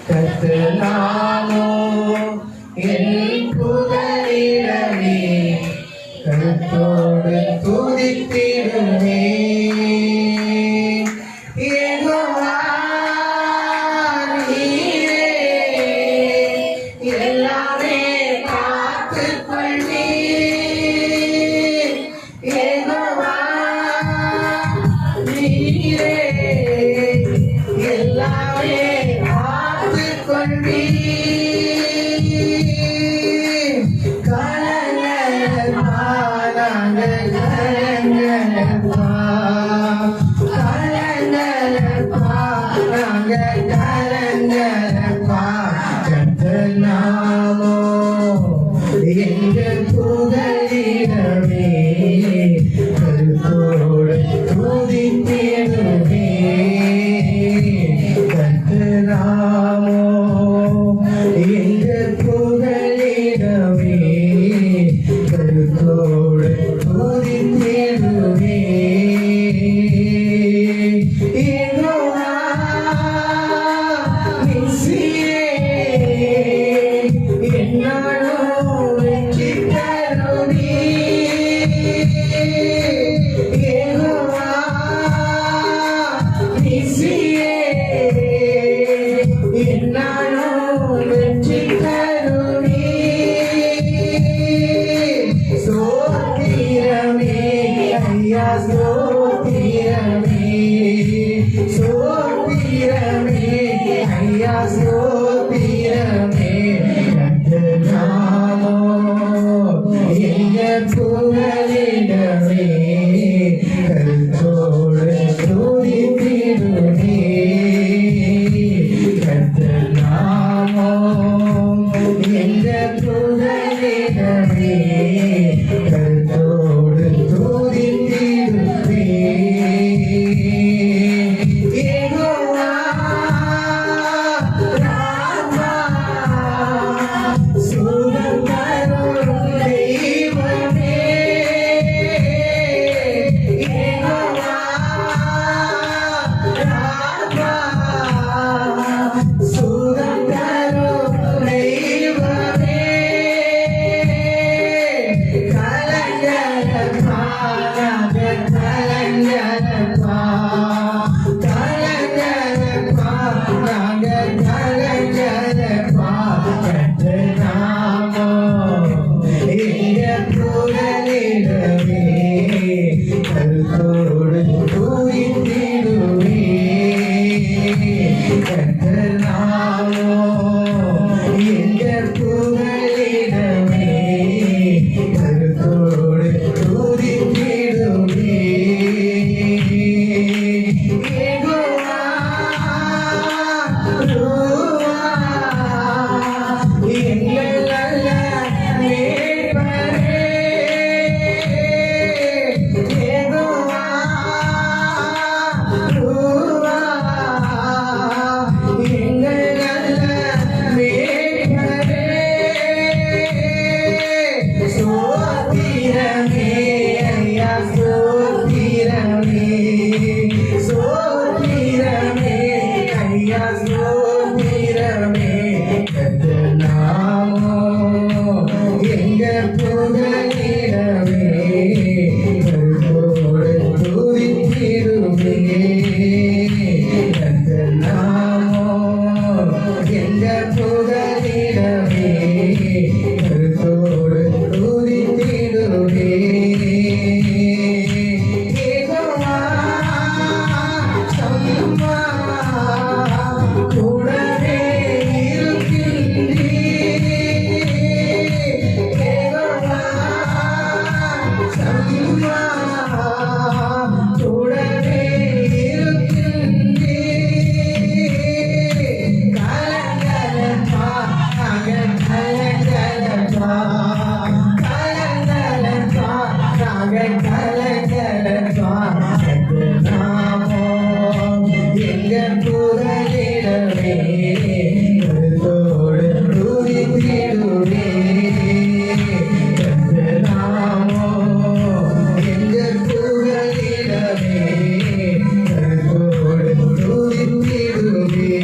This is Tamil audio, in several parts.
கர்த்தனாமோ என் புகலிடமே கருத்தோடு துதித்திடுமே யெகோவா நீரே எல்லாமே காத்துக்கொள்வீர் யெகோவா நீரே எல்லாமே கர்த்தனாமோ எங்கள் புகலிடமே கருத்தோடு துதித்திடுமே கர்த்தனாமோ எங்கள் புகலிடமே கருத்தோடு துதித்திடுமே புகலிடமே கருத்தோடு துதித்திடுமே கர்த்தனாமோ எங்கள் புகலிடமே கருத்தோடு துதித்திடுமே யெகோவா ராமா சுகம் தரும் தெய்வமே யெகோவா ராமா சுகம் தரும் தெய்வமே கலங்கலப்பா கர்த்தனாமோ எங்கள் புகலிடமே கருத்தோடு துதித்திடுமே கர்த்தனாமோ எங்கள் புகலிடமே கருத்தோடு துதித்திடுமே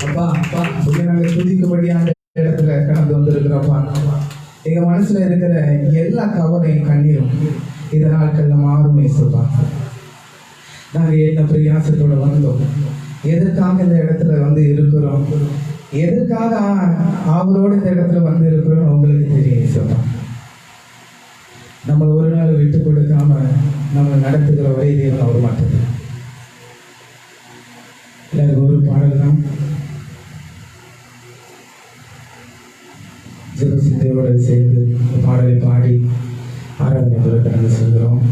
அப்பா அப்பா சொல்லி நாங்கள் துதிக்கும்படியான இடத்துல கடந்து வந்திருக்கிறோம்ப்பா. எங்க மனசுல இருக்கிற எல்லா கவலையும் கண்ணீரும் இந்த நாட்கள்ல மாறும் இயேசுப்பா. நாங்க என்ன பிரயாசத்தோட வந்தோம், எதற்காக இந்த இடத்துல வந்து இருக்கிறோம், எதற்காக அவரோட இந்த இடத்துல வந்து இருக்கிறோம் உங்களுக்கு தெரியும் இயேசுப்பா. நம்ம ஒரு நாள் விட்டு கொடுக்காம நம்ம நடத்துகிற ஒரே தேவன் அவர் மாட்டது. எல்லாருக்கும் ஒரு பாடல் தான் ஜெபசித்தையோடு சேர்ந்து இந்த பாடலை பாடி ஆராதனை கடந்து செல்கிறோம்.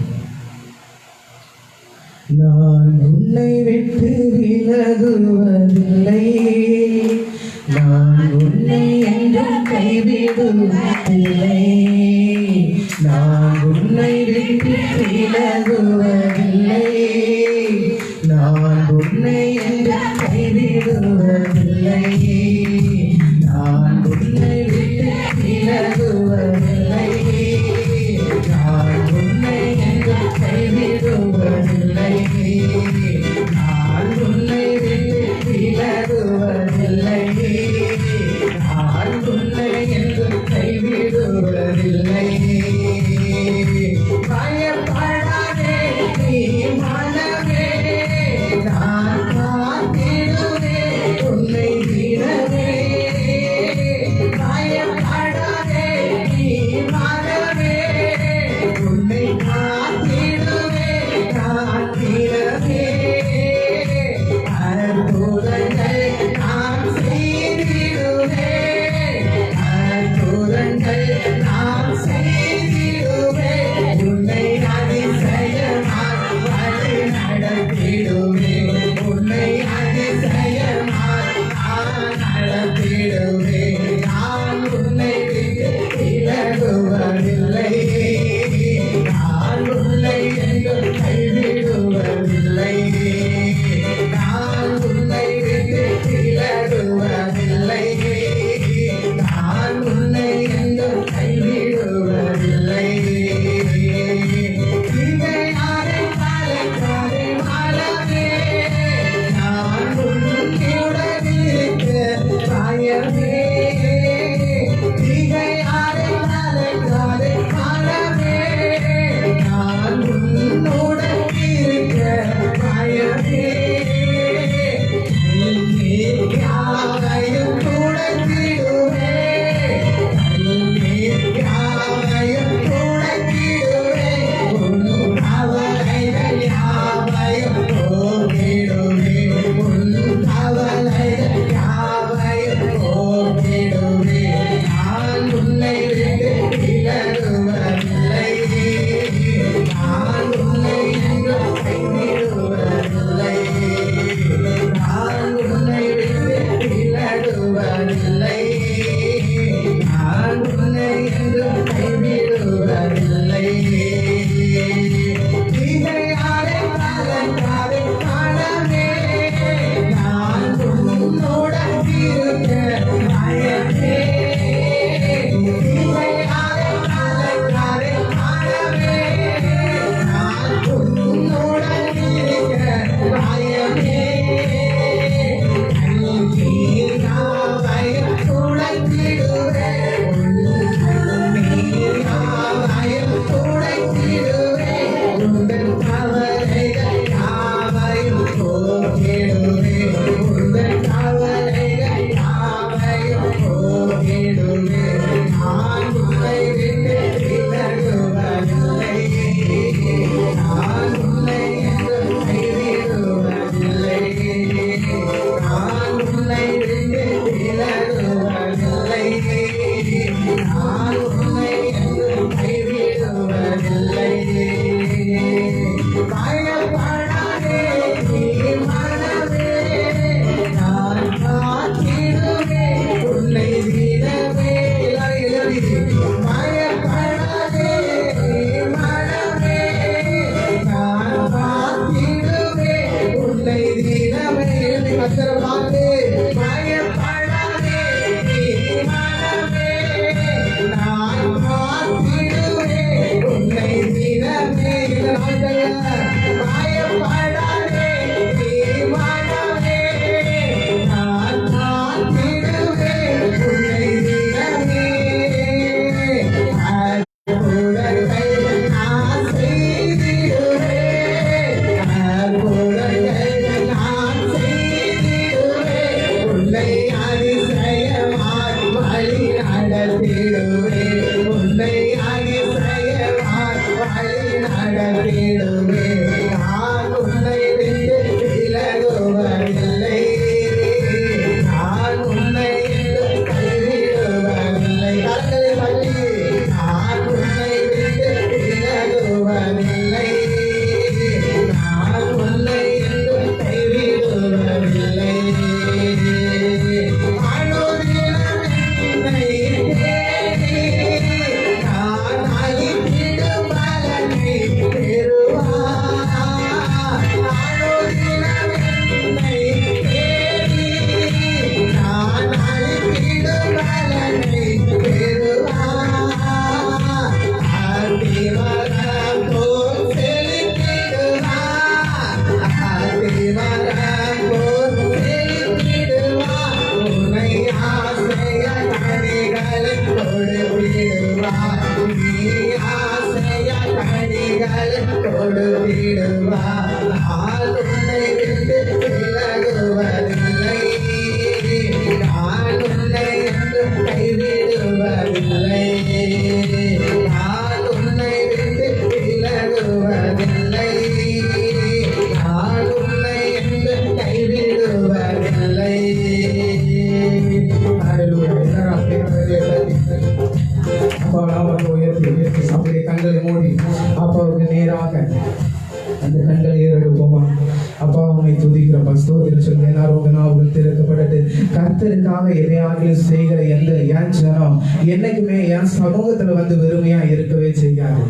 நான் உன்னை விட்டு விலகுவதில்லை, நான் உன்னை என்றும் கைவிடுவதில்லை, நான் உன்னை விட்டு விலகுவதில்லை, நான் உன்னை என்றும் கைவிடுவதில்லை, நான் உன்னை விட்டு விலகுவதில்லை, நான் உன்னை என்றும் கைவிடுவதில்லை, நான் உன்னை விட்டு விலகுவதில்லை, நான் உன்னை என்றும் கைவிடுவதில்லை. பயப்படாதே நீ மனமே, நான் காத்திடுவேன் உன்னை விட நேராக அந்த கண்களை ஏறெடுப்போமா. அப்பா உண்மை துதிக்கிறோம் ஸ்தோத்திரம் சொல்லி எல்லாரும் உங்க நாவுகள் திறக்கப்பட்டது. கர்த்தருக்காக எதையாகிலும் செய்கிற என் ஜனம் என்னைக்குமே என் சமூகத்துல வந்து வெறுமையா இருக்கவே செய்யாது.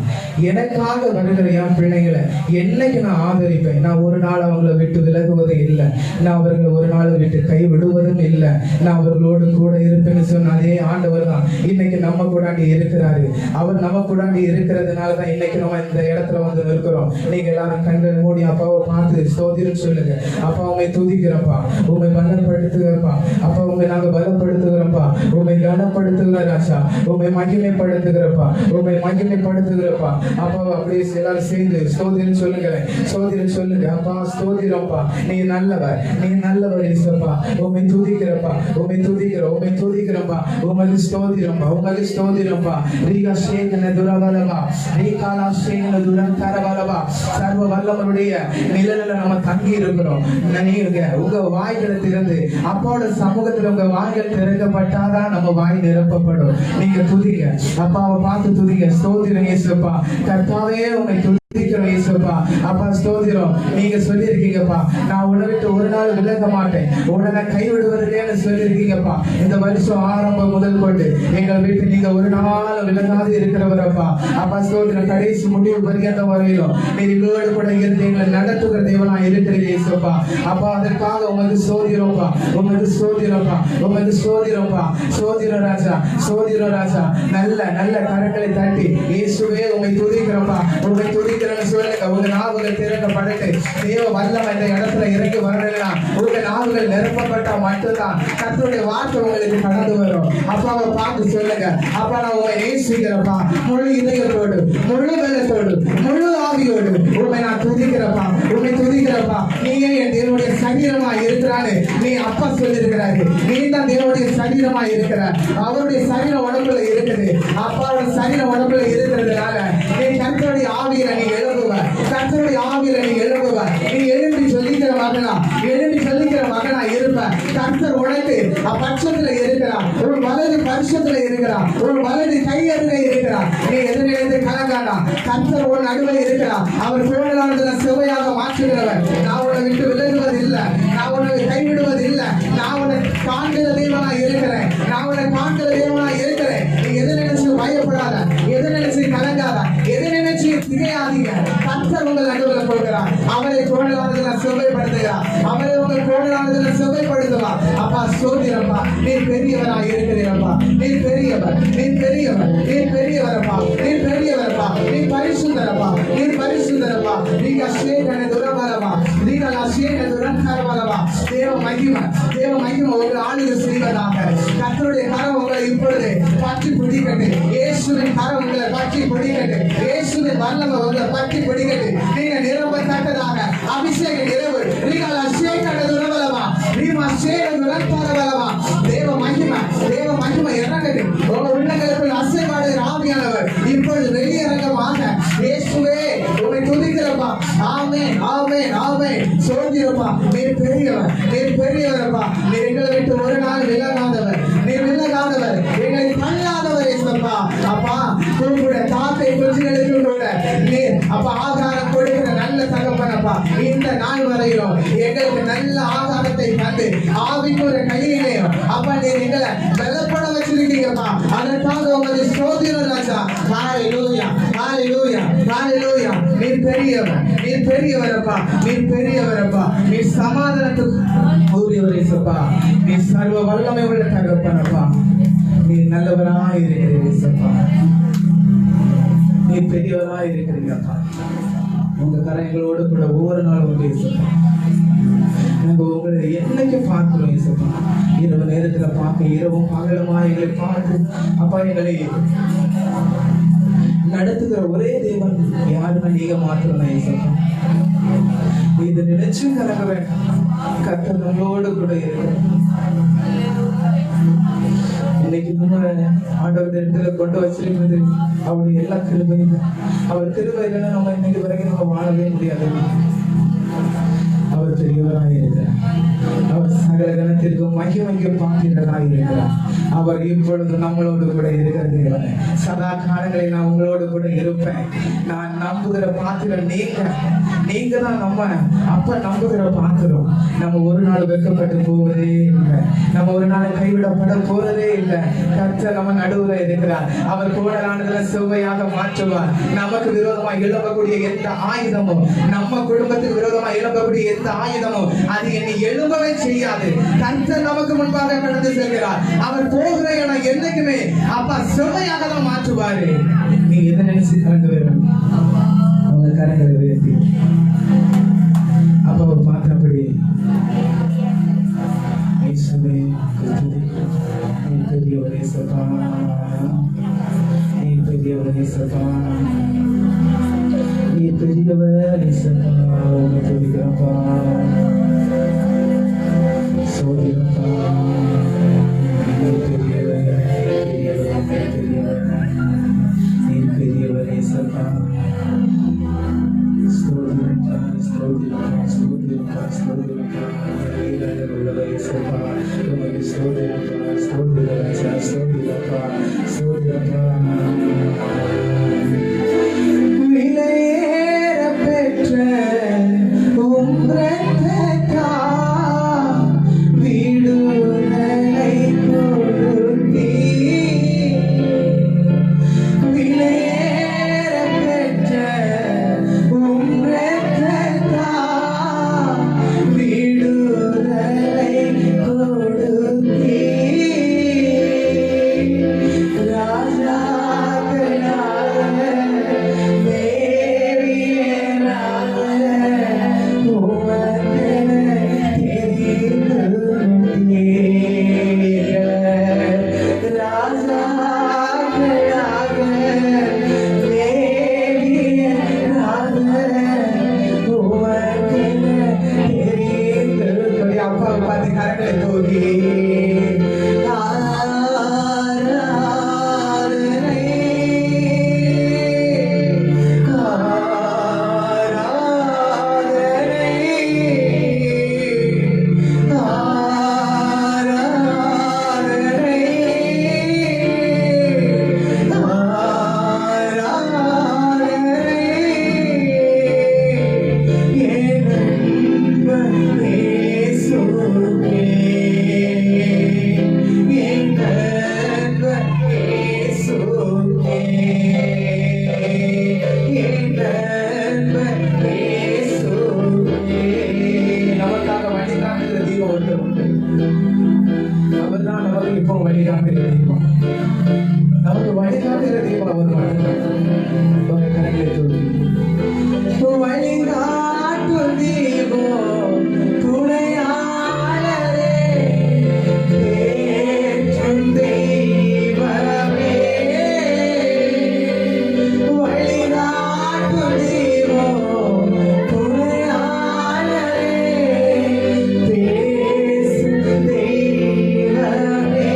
எனக்காக வருகிற என் பிள்ளைகளை என்னைக்கு நான் ஆதரிப்பேன். நான் ஒரு நாள் அவங்களை விட்டு விலகுவதும் இல்லை, நான் அவர்களை ஒரு நாள் விட்டு கை விடுவதும் இல்லை. நான் அவர்களோடு கூட இருப்பேன்னு சொன்ன அதே ஆண்டவர் தான் இன்னைக்கு நம்ம கூடாண்டி இருக்கிறாரு. அவர் நம்ம கூடாண்டி இருக்கிறதுனால தான் இன்னைக்கு நம்ம இந்த இடத்துல வந்து நிற்கிறோம். நீங்க எல்லாரும் கண்களை மூடி அப்பாவை பார்த்து ஸ்தோத்திரம் சொல்லுங்க. அப்பா உண்மை துதிக்கிறப்பா, உண்மை பலப்படுத்துகிறப்பா. அப்பா உண்மை நாங்க பலப்படுத்துகிறோம்ப்பா, உண்மை கனப்படுத்துகிற ராஜா, உண்மை மகிமைப்படுத்துகிறப்பா, உண்மை மகிமைப்படுத்துகிறப்பா. அப்பா அப்படியே எல்லாரும் சேர்ந்து ஸ்தோத்திரம் சொல்லுங்களேன், ஸ்தோத்திரம் சொல்லுங்க. அப்பா ஸ்தோத்திரம்ப்பா, நீ நல்லவர், நீ நல்லவர் இயேசுப்பா. உண்மை துதிக்கிறப்பா, உண்மை துதிக்கிறோம், உண்மை துதிக்கிறப்பா. உமது ஸ்தோத்திரம்ப்பா, உமது ஸ்தோத்திரம்ப்பா. ரீகா சேகன துரவலவா, ரீகாலா சேகன துரந்தரவலவா. சர்வ வல்லவருடைய நிழலில் நம்ம தங்கி இருக்கிறோம். நீங்க உங்க வாய்களை திறந்து அப்பாவோட சமூகத்துல உங்க வாய்கள் திறக்கப்பட்டாதான் நம்ம வாய் நிரப்பப்படும். நீங்க துதிங்க, அப்பாவை பார்த்து துதிங்க. ஸ்தோத்திரம் இயேசுப்பா. கர்த்தாவே உன்னை துதிக்கிறோம் இயேசுப்பா. அப்பா ஸ்தோத்திரம். நீங்க சொல்லியிருக்கீங்கப்பா, நான் உன்னை விட்டு ஒரு நாள் விலக மாட்டேன், உடனே கைவிடுவதில்லைன்னு சொல்லியிருக்கீங்கப்பா. இந்த வருஷம் ஆரம்பம் முதல் கொண்டு எங்களை விட்டு நீங்க ஒரு நாள் விலகாது இருக்கிறவரப்பா. அப்பா ஸ்தோத்திரம். கடைசி முடிவு பரியந்த வரையிலும் நீர் எங்களோடு கூட இருந்து எங்களை நடத்துகிற தேவனா இருக்கிறீங்க இயேசுப்பா. அப்பா அதற்காக உமது ஸ்தோத்திரம்ப்பா, உமது ஸ்தோத்திரம்ப்பா, உமது ஸ்தோத்திரம்ப்பா. ஸ்தோத்திரம் ராஜா, ஸ்தோத்திரம் ராஜா. நல்ல நல்ல கரங்களை தட்டி இயேசுவே உம்மை துதிக்கிறோம்ப்பா, உம்மை துதிக்கிறேன்னு சொல்லுங்க. உங்க நாவுகள் திறக்கப்படட்டு. தேவ வல்லமை இந்த இடத்துல இறங்கி வரலாம். உங்க நாவுகள் நிரப்பப்பட்டா மட்டும்தான் கர்த்தருடைய வார்த்தை உங்களுக்கு கடந்து வரும். அப்பாவை பார்த்து சொல்லுங்க, அப்பா நான் உண்மை நேசிக்கிறப்பா, முழு இதயத்தோடு, முழு பலத்தோடு, முழு ஆவியோடு உண்மை நான் துதிக்கிறப்பா, உண்மை துதிக்கிறப்பா. நீயே என் தேவனுடைய சரீரமா இருக்கிறாரு. நீ அப்பா சொல்லியிருக்கிறாரு, நீ தான் தேவனுடைய சரீரமா இருக்கிறார். அவருடைய சரீரம் உடம்புல இருக்குது. அப்பாவோட சரீரம் உடம்புல இருக்கிறதுனால நீ கர்த்தருடைய ஆவியில நீ எழுதுவ, கர்த்தருடைய ஆவியில நீ எழுதுவ. நீ எழுப்பி சொல்லிக்கிற மகனா, எழுப்பி சொல்லிக்கிற மகனா இருப்ப. கர்த்தர் உனக்கு பட்சத்துல இருக்கிறார், ஒரு வலது பட்சத்துல இருக்கிறார், ஒரு வலது கையருகே இருக்கிறார். நீ எதிர்த்து கலங்காடா. கர்த்தர் உன் நடுவில் இருக்கிறார். அவர் கோணலானதுல செவ்வையாக மாற்றுகிறவர். நான் உன்னை விட்டு விலகுவது இல்லை, நான் உன்னை கைவிடுவது இல்லை. நான் உன்னை காண்கிற தேவனா இருக்கிறேன், நான் உன்னை காண்கிற தேவனா இருக்கிறேன். நீ எதை நினைச்சு பயப்படாத, எதை நினைச்சு கலங்காத, எதை நினைச்சு திகையாதீங்க. கர்த்தர் உங்கள் நடுவில் கொடுக்கிறார். அவரை கோணலானதுல செவ்வைப்படுத்துகிறார், அவரை உங்கள் கோணலானதுல செவ்வைப்படுத்துவார். அப்பா ஸ்தோத்திரப்பா, நீ பெரியவராய் இருக்கிறீரப்பா. நீ பெரியவர், நீ பெரியவர், நீ பெரியவரப்பா, நீ பெரியவரப்பா. நீ பரிசுத்தரப்பா, நீ பரிசுத்தரப்பா. நீங்க சேகன துரவலவா, நீங்க சேகன துரந்தரவலவா. தேவ மகிமை, தேவ மகிமை உங்களை ஆளுகை செய்வதாக. கர்த்தருடைய கரம் உங்களை இப்பொழுது பற்றி பிடிக்கட்டு. இயேசுவின் கரம் உங்களை பற்றி பிடிக்கட்டு. இயேசுவின் வல்லமை உங்களை பற்றி பிடிக்கட்டு. நீங்க நிரம்பத்தக்கதாக அபிஷேக நிறைவு. நீங்கள் சேகன துரவலவா, நீமா சேகன துரந்தரவலவா. தேவ மகிமை, தேவ மகிமை இறங்குது. உங்க உள்ளங்களுக்குள் அசைவாடுகிற ஆவியானவர் இப்பொழுது வெளியிறங்கமாக. இயேசுவே உம்மை துதிக்கிறப்பா. ஆமென், ஆமென், ஆமென். சோதிரப்பா, நீர் பெரியவர், நீர் பெரியவரப்பா. நீர் எங்களை விட்டு ஒரு நாள் விலகாதவர், நீர் விலகாதவர், எங்களை தள்ளாதவர் இயேசுப்பா. அப்பா கூப்பிட தாத்தை குஞ்சுகளுக்கு கூட நீர் அப்பா ஆகாரம் கொடுக்கிற நல்ல தகப்பனப்பா. இந்த நாள் வரையிலும் எங்களுக்கு நல்ல ஆகாரத்தை தந்து ஆவிக்குற கையிலேயும் அப்பா நீர் எங்களை பலப்பட வச்சிருக்கீங்கப்பா. அதற்காக உங்களை ஸ்தோத்திரம் ராஜா. ஹalleluya, ஹalleluya, ஹalleluya. நீர் பெரியவர், நீர் பெரியவரப்பா, நீர் பெரியவரப்பா. நீர் சமாதானத்துக்கு உரியவர் இயேசுப்பா. நீர் சர்வ வல்லமை உள்ள தகப்பனப்பா. நீர் நல்லவராய் இருக்கிறீர் இயேசுப்பா. நீர் பெரியவராய் இருக்கிறீங்கப்பா. உங்க கரங்களோடு கூட ஒவ்வொரு நாளும் உண்டு இயேசுப்பா. நாங்கள் உங்களை என்னைக்கு பார்க்கிறோம் இயேசுப்பா. இரவு நேரத்துல பார்க்க, இரவும் பகலுமா எங்களை பார்த்து அப்பா எங்களை நடத்துகிற ஒரே தேவன் யாருன்னா நீங்க மாத்திரம் இயேசுப்பா. இதை நினைச்சும் கலங்க வேண்டாம். கர்த்தர் நம்மளோடு கூட இருக்கிறார். இன்னைக்கு நம்ம ஆண்டவர் இடத்துல கொண்டு வச்சிருக்கிறது அவருடைய எல்லா கிருபையும். அவர் கிருபை இல்லைன்னா நம்ம இன்னைக்கு வரைக்கும் நம்ம வாழவே முடியாது. அவர் பெரியவராக இருக்கிறார். அவர் சகல கணத்திற்கு மகிமைக்கு பாத்திரராக இருக்கிறார். அவர் இப்பொழுது நம்மளோடு கூட இருக்கிற தேவன். சதா காலங்களில் நான் உங்களோடு கூட இருப்பேன். நான் நம்புகிற பாத்திரம் நீங்க தான் அப்ப நம்புகிற பாத்திரம். நம்ம ஒரு நாள் வெட்கப்பட்டு போவதே இல்லை. நம்ம ஒரு நாள் கைவிடப்பட போறதே இல்லை. கர்த்தர் நம்ம நடுவுல இருக்கிறார். அவர் கோடலானதுல செவ்வையாக மாற்றுவார். நமக்கு விரோதமாக எழும்பக்கூடிய எந்த ஆயுதமும், நம்ம குடும்பத்துக்கு விரோதமாக எழும்பக்கூடிய எந்த ஆயுதமும் அது என்னை எழும்பவே செய்யாது. கர்த்தர் நமக்கு முன்பாக கடந்து செல்கிறார். அவர் போகிற இடம் என்னைக்குமே அப்பா செவ்வையாக தான் மாற்றுவாரு. நீ எதை நினைச்சு கலந்து வேணும் அவங்க கரங்களை உயர்த்தி அப்ப பார்த்தபடி நீ பெரியவரே சபா, நீ பெரியவரே சபா, நீ பெரியவரே சபா, உன்னை துதிக்கிறப்பா, சோதிரப்பா, நீ பெரியவரே, நீ பெரியவரே சபா. விலையேற பெற்ற வீடுகளை கொடுத்தீ, விலையேற பெற்ற அவர்தான் நமக்கு இப்போ வழிகாட்டுகிற தெய்வம். நமக்கு வழிகாட்டுகிற தெய்வம் அவர் மட்டும்தான். கரங்களை தூக்கி வழிகாட்டும் தெய்வம் துணையாளரே, தேற்றும் தெய்வமே, வழிகாட்டும் தெய்வம் துணையாளரே, பேசும் தெய்வமே,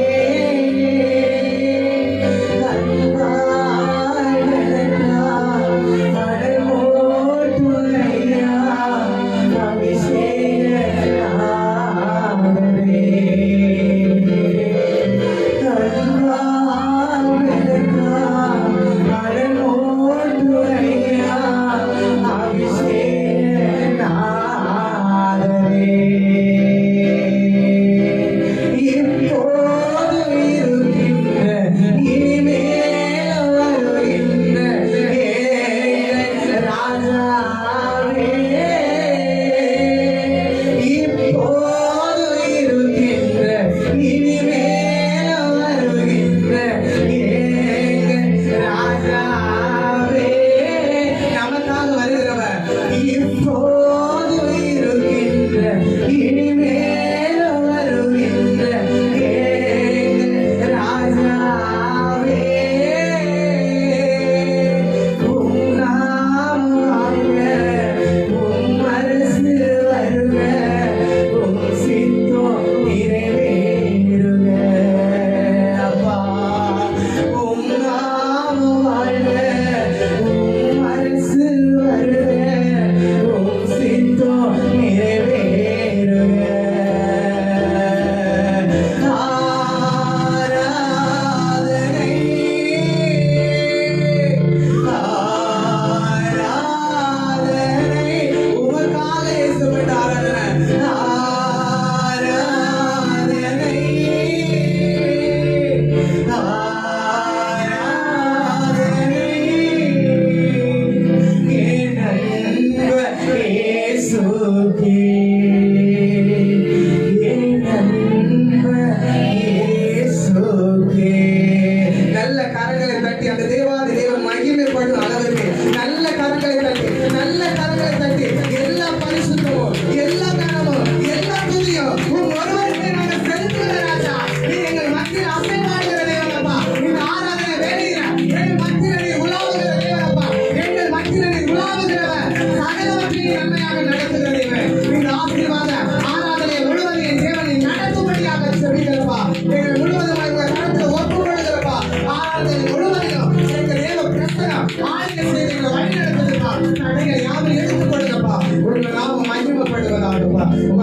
அன்பாய்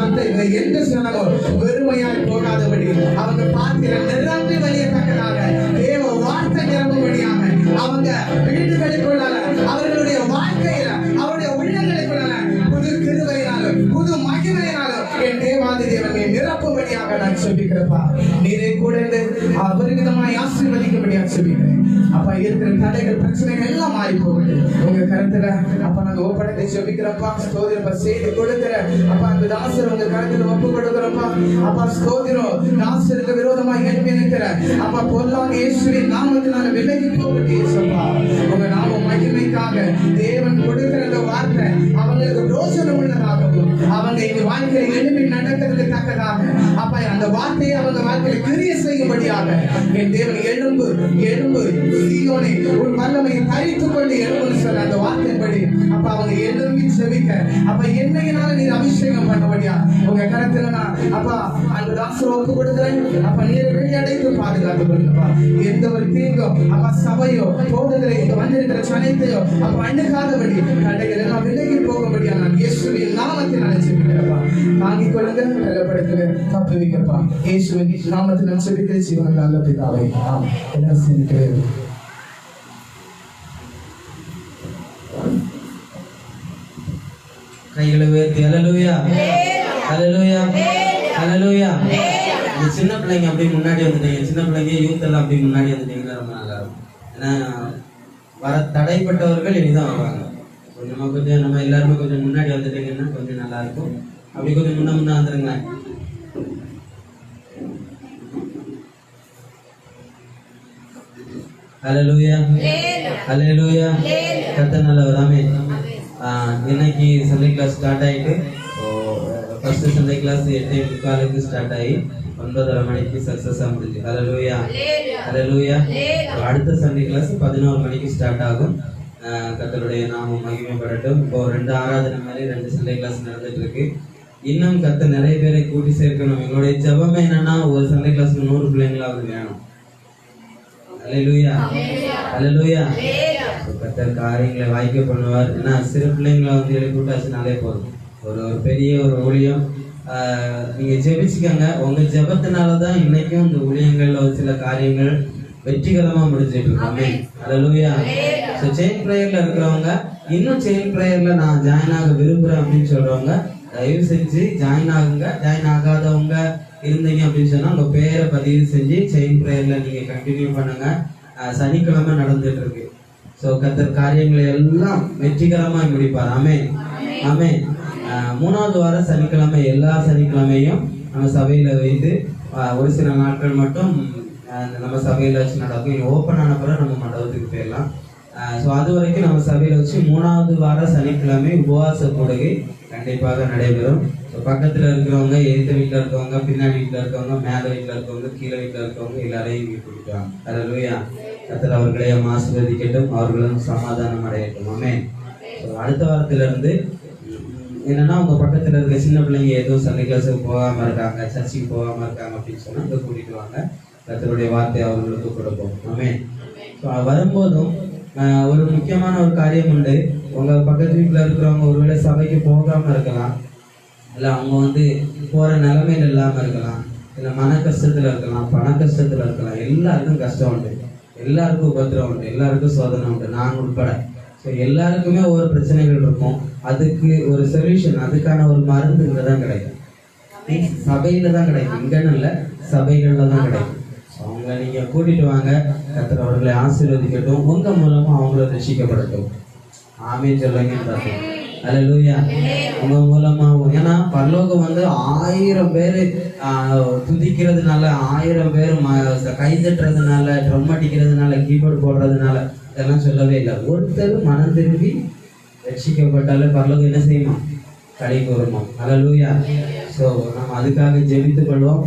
வார்த்தைகளை எந்த சனமும் வெறுமையாய் போகாதபடி அவங்க பாத்திரம் நிரம்பி வழியத்தக்கதாக தேவ வார்த்தை நிரம்பும்படியாக அவங்க வீடுகளுக்குள்ள அவர்களுடைய வாழ்க்கையில அவருடைய உள்ளங்களுக்குள்ள புது கிருபையினாலும் புது மகிமையினாலும் என் தேவாதி தேவனை நிரப்பும்படியாக நான் சொல்லிக்கிறப்பா. நீரே கூட அபரிமிதமாய் ஆசீர்வதிக்கும்படியாக சொல்லிக்கிறேன். அப்பா இருக்கிற தடைகள் பிரச்சனைகள் எல்லாம் மாறி போகுது உங்க கருத்துல. அப்ப நாங்க ஒப்படைத்து சொல்லிக்கிறப்பா. ஸ்தோத்திரம் செய்து கொடுக்கிற அப்பா அந்த தாசர் உங்க கருத்துல ஒப்பு கொடுக்கிறப்பா. அப்பா ஸ்தோத்திரம் தாசருக்கு விரோதமா எழுப்பி நிற்கிற அப்பா பொருளாக இயேசுவின் நாமத்தினால விலகி போகுது இயேசுப்பா. உங்க நாம மகிமைக்காக தேவன் கொடுக்கிற அந்த வார்த்தை அவங்களுக்கு ரோசனம் உள்ளதாகவும் அவங்க இந்த வாழ்க்கையை எழுப்பி நடக்கிறதுக்கு தக்கதாக அப்பா அந்த வார்த்தையை அவங்க வாழ்க்கையில கிரிய செய்யும்படியாக என் தேவன் எழும்பு எழும்பு சீயோனே உன் வல்லமையை தரித்துக் கொண்டு எழும்புன்னு சொல்ற அந்த வார்த்தைப்படி அப்ப அவங்க எழும்பி செவிக்க அப்ப என்னையினால நீர் அபிஷேகம் பண்ணபடியா உங்க கருத்துல நான் அப்பா அந்த தாசர் ஒப்பு கொடுக்கிறேன். அப்ப நீரை வெளியடைத்து பாதுகாத்து கொள்ளுங்கப்பா. எந்த ஒரு தீங்கும் அப்பா சபையோ போதகரை இங்க வந்திருக்கிற சனைத்தையோ அப்ப அண்ணுக்காதபடி தடைகள் எல்லாம் விலகி போகும்படியா நான் இயேசுவின் நாமத்தில் நினைச்சிருக்கிறப்பா. தாங்கிக் கொள்ளுங்க, நிலப்படுத்துங்க, தப்பு வைக்கப்பா. இயேசுவின் நாமத்தில் நினைச்சிருக்கிற சிவன் நல்ல பிதாவை எல்லாம் சேர்க்கிறேன். கைகளை உயர்த்தி ஹல்லேலூயா ஹல்லேலூயா ஹல்லேலூயா. இந்த சின்ன பிள்ளைங்க அப்படியே முன்னாடி வந்துட்டீங்க. சின்ன பிள்ளைங்க யூத் எல்லாம் அப்படியே முன்னாடி வந்துட்டீங்கன்னா ரொம்ப நல்லா இருக்கும். ஏன்னா வர தடைப்பட்டவர்கள் இனிதான் வருவாங்க. கொஞ்சம் நம்ம எல்லாருமே கொஞ்சம் முன்னாடி வந்துட்டீங்கன்னா கொஞ்சம் நல்லா இருக்கும். அப்படி கொஞ்சம் முன்ன வந்துருங்களேன். ஹல்லேலூயா ஹல்லேலூயா. கர்த்தர் நல்லவர். ஆமென். இன்னைக்கு சண்டே கிளாஸ் ஸ்டார்ட் ஆகிட்டு ஃபர்ஸ்ட் சண்டே கிளாஸ் 8:45 ஸ்டார்ட் ஆகி 9:30 மணிக்கு சக்ஸஸாக முடிஞ்சு. ஹல்லேலூயா ஹல்லேலூயா. அடுத்த சண்டே கிளாஸ் 11 மணிக்கு ஸ்டார்ட் ஆகும். கர்த்தருடைய நாமம் மகிமைப்படட்டும். இப்போ 2 ஆராதனை மாதிரி 2 சண்டே கிளாஸ் நடந்துட்டு இருக்கு. இன்னும் கர்த்தர் நிறைய பேரை கூட்டி சேர்க்கணும். எங்களுடைய ஜெபம் என்னன்னா ஒரு சண்டே கிளாஸ் 100 பிள்ளைங்களாவது வேணும். ஹல்லேலூயா ஹல்லேலூயா. கர்த்தர் காரியங்களை வாய்க்க பண்ணுவார். ஏன்னா சிறு பிள்ளைங்களை வந்து எழுப்பிட்டாச்சுனாலே போதும். ஒரு பெரிய ஒரு ஊழியம். நீங்க ஜெபிச்சுக்கங்க. உங்க ஜெபத்தினாலதான் இன்னைக்கும் இந்த ஊழியங்கள்ல ஒரு சில காரியங்கள் வெற்றிகரமா முடிஞ்சிட்டு இருக்கோமே. ஹல்லேலூயா. ஸோ செயின் ப்ரேயர்ல இருக்கிறவங்க இன்னும் செயின் ப்ரேயர்ல நான் ஜாயின் ஆக விரும்புறேன் அப்படின்னு சொல்றவங்க தயவு செஞ்சு ஜாயின் ஆகுங்க. ஜாயின் ஆகாதவங்க இருந்தீங்க அப்படின்னு சொன்னா உங்க பேரை பதிவு செஞ்சு செயின் ப்ரேயர்ல நீங்க கண்டினியூ பண்ணுங்க. சனிக்கிழமை நடந்துட்டு இருக்கு. ஸோ கர்த்தர் காரியங்களை எல்லாம் வெற்றிகரமாக முடிப்பார். ஆமென் ஆமென். 3வது வார சனிக்கிழமை எல்லா சனிக்கிழமையும் நம்ம சபையில வைத்து ஒரு சில நாட்கள் மட்டும் நம்ம சபையில வச்சு நடக்கும். ஓப்பன் ஆன பிறகு நம்ம மண்டபத்துக்கு போயிடலாம். ஸோ அது வரைக்கும் நம்ம சபையில வச்சு 3வது வார சனிக்கிழமை உபவாச கூடுகை கண்டிப்பாக நடைபெறும். ஸோ பக்கத்தில் இருக்கிறவங்க, எதிர்த்த வீட்டில் இருக்கவங்க, பின்னாடி வீட்டில் இருக்கவங்க, மேலே வீட்டில் இருக்கவங்க, கீழே வீட்டில் இருக்கவங்க எல்லாரையும் இங்கே கூட்டிட்டாங்க. ஹல்லேலூயா. கர்த்தர் அவர்களையும் ஆசீர்வதிக்கட்டும், அவர்களும் சமாதானம் அடையட்டும். ஆமென். ஸோ அடுத்த வாரத்திலிருந்து என்னன்னா உங்க பக்கத்தில் இருக்க சின்ன பிள்ளைங்க எதுவும் சண்டே கிளாஸுக்கு போகாமல் இருக்காங்க, சர்ச்சுக்கு போகாமல் இருக்காங்க அப்படின்னு சொன்னால் இங்கே கூட்டிட்டு வாங்க. கர்த்தருடைய வார்த்தையை அவர்களுக்கு கொடுப்போம். ஆமென். ஸோ வரும்போதும் ஒரு முக்கியமான ஒரு காரியம் உண்டு. உங்க பக்கத்து வீட்டில் இருக்கிறவங்க ஒருவேளை சபைக்கு போகாமல் இருக்கலாம், இல்லை அவங்க வந்து போகிற நிலைமையில் இல்லாமல் இருக்கலாம், இல்லை மன கஷ்டத்தில் இருக்கலாம், பண கஷ்டத்தில் இருக்கலாம். எல்லாருக்கும் கஷ்டம் உண்டு, எல்லாருக்கும் உபத்திரம் உண்டு, எல்லாருக்கும் சோதனை உண்டு, நான் உட்பட. ஸோ எல்லாருக்குமே ஒவ்வொரு பிரச்சனைகள் இருக்கும். அதுக்கு ஒரு சொல்யூஷன், அதுக்கான ஒரு மருந்து இங்கே தான் கிடைக்கும். சபையில தான் கிடைக்கும், இங்கன்னு இல்லை, சபைகளில் தான் கிடைக்கும். அவங்கள நீங்கள் கூட்டிட்டு வாங்க. கர்த்தர் அவர்களை ஆசீர்வதிக்கட்டும், உங்க மூலமா அவங்கள ரட்சிக்கப்படட்டும். ஆமென் சொல்லுங்க. ஹல்லேலூயா. உங்க மூலமா, ஏன்னா பரலோகம் வந்து 1000 பேர் துதிக்கிறதுனால, 1000 பேர் கை தட்டுறதுனால, ட்ரம் அடிக்கிறதுனால, கீபோர்டு போடுறதுனால இதெல்லாம் சொல்லவே இல்லை. ஒருத்தர் மனம் திரும்பி ரட்சிக்கப்பட்டாலே பரலோகம் என்ன செய்யுமா? களி கூறுமா? ஹல்லேலூயா. ஸோ நம்ம அதுக்காக ஜெபித்துக் கொள்வோம்.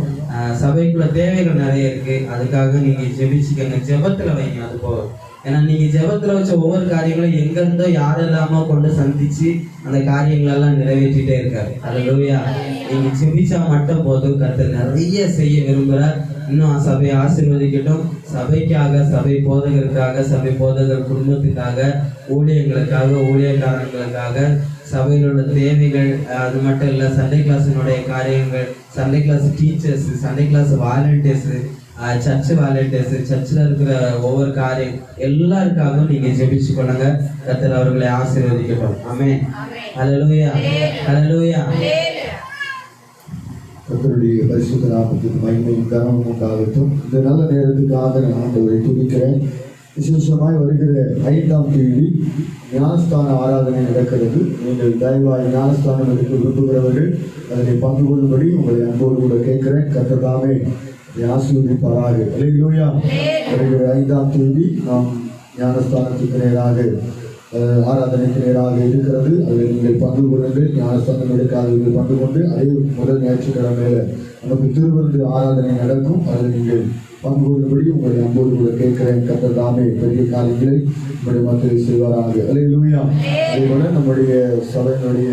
சபைக்குள்ள தேவைகள் நிறைய இருக்கு, அதுக்காக நீங்க ஜெபிச்சுக்கங்க. ஜெபத்துல வைங்க. அது போதும். ஏன்னா நீங்க ஜெபத்துல வச்ச ஒவ்வொரு காரியங்களும் எங்க இருந்தோ யாரெல்லாமோ கொண்டு சந்திச்சு அந்த காரியங்கள் எல்லாம் நிறைவேற்றிட்டே இருக்காரு. ஹல்லேலூயா. நீங்க ஜெபிச்சா மட்டும் போதும். கர்த்தர் நிறைய செய்ய விரும்புறார். இன்னும் சபையை ஆசீர்வதிக்கட்டும். சபைக்காக, சபை போதகருக்காக, சபை போதகர் குடும்பத்துக்காக, ஊழியங்களுக்காக, ஊழியக்காரர்களுக்காக, சபையில் உள்ள தேவைகள், அது மட்டும் இல்லை சண்டே கிளாஸினுடைய காரியங்கள், Sunday class teachers, Sunday class volunteers, church volunteers, சர்ச்சில் இருக்கிற ஒவ்வொரு காரியம் எல்லாருக்காகவும் நீங்க ஜெபிச்சு கொள்ளுங்க. கர்த்தர் அவர்களை ஆசீர்வதிக்கட்டும். ஆமென். ஹல்லேலூயா, ஹல்லேலூயா. கர்த்தருடைய பரிசுத்த நாமத்துக்கு மகிமையும் கனமும் உண்டாகட்டும். இந்த நல்ல நேரத்துக்காக நான் ஆண்டவரை துதிக்கிறேன். விசேஷமாய் வருகிற 5ஆம் தேதி ஞானஸ்தான ஆராதனை நடக்கிறது. நீங்கள் தயவாய் ஞானஸ்தானம் எடுக்க விரும்புகிறவர்கள் அதனை பங்கு கொள்ளும்படி உங்களை அன்போடு கூட கேட்கிறேன். கர்த்தர் ஆசீர்வதிப்பாராக. அல்லேலூயா. வருகிற 5ஆம் தேதி நாம் ஞானஸ்தானத்துக்கு நேராக ஆராதனைக்கு நேராக இருக்கிறது. அதில் நீங்கள் பங்கு கொள்ளுங்கள். ஞானஸ்தானம் எடுக்காதவர்கள் பங்கு கொண்டு அதே முதல் ஞாயிற்றுக்கிழமையில நமக்கு திருவிருந்து ஆராதனை நடக்கும். அதில் நீங்கள் பங்கு கொள்ளும்படி உங்களை அன்போடு கூட கேட்கிறேன். கர்த்தர் தாமே பெரிய காரியங்களை நம்முடைய மக்கள் செய்வாராக. அல்லேலூயா. அதே போல நம்முடைய சபையினுடைய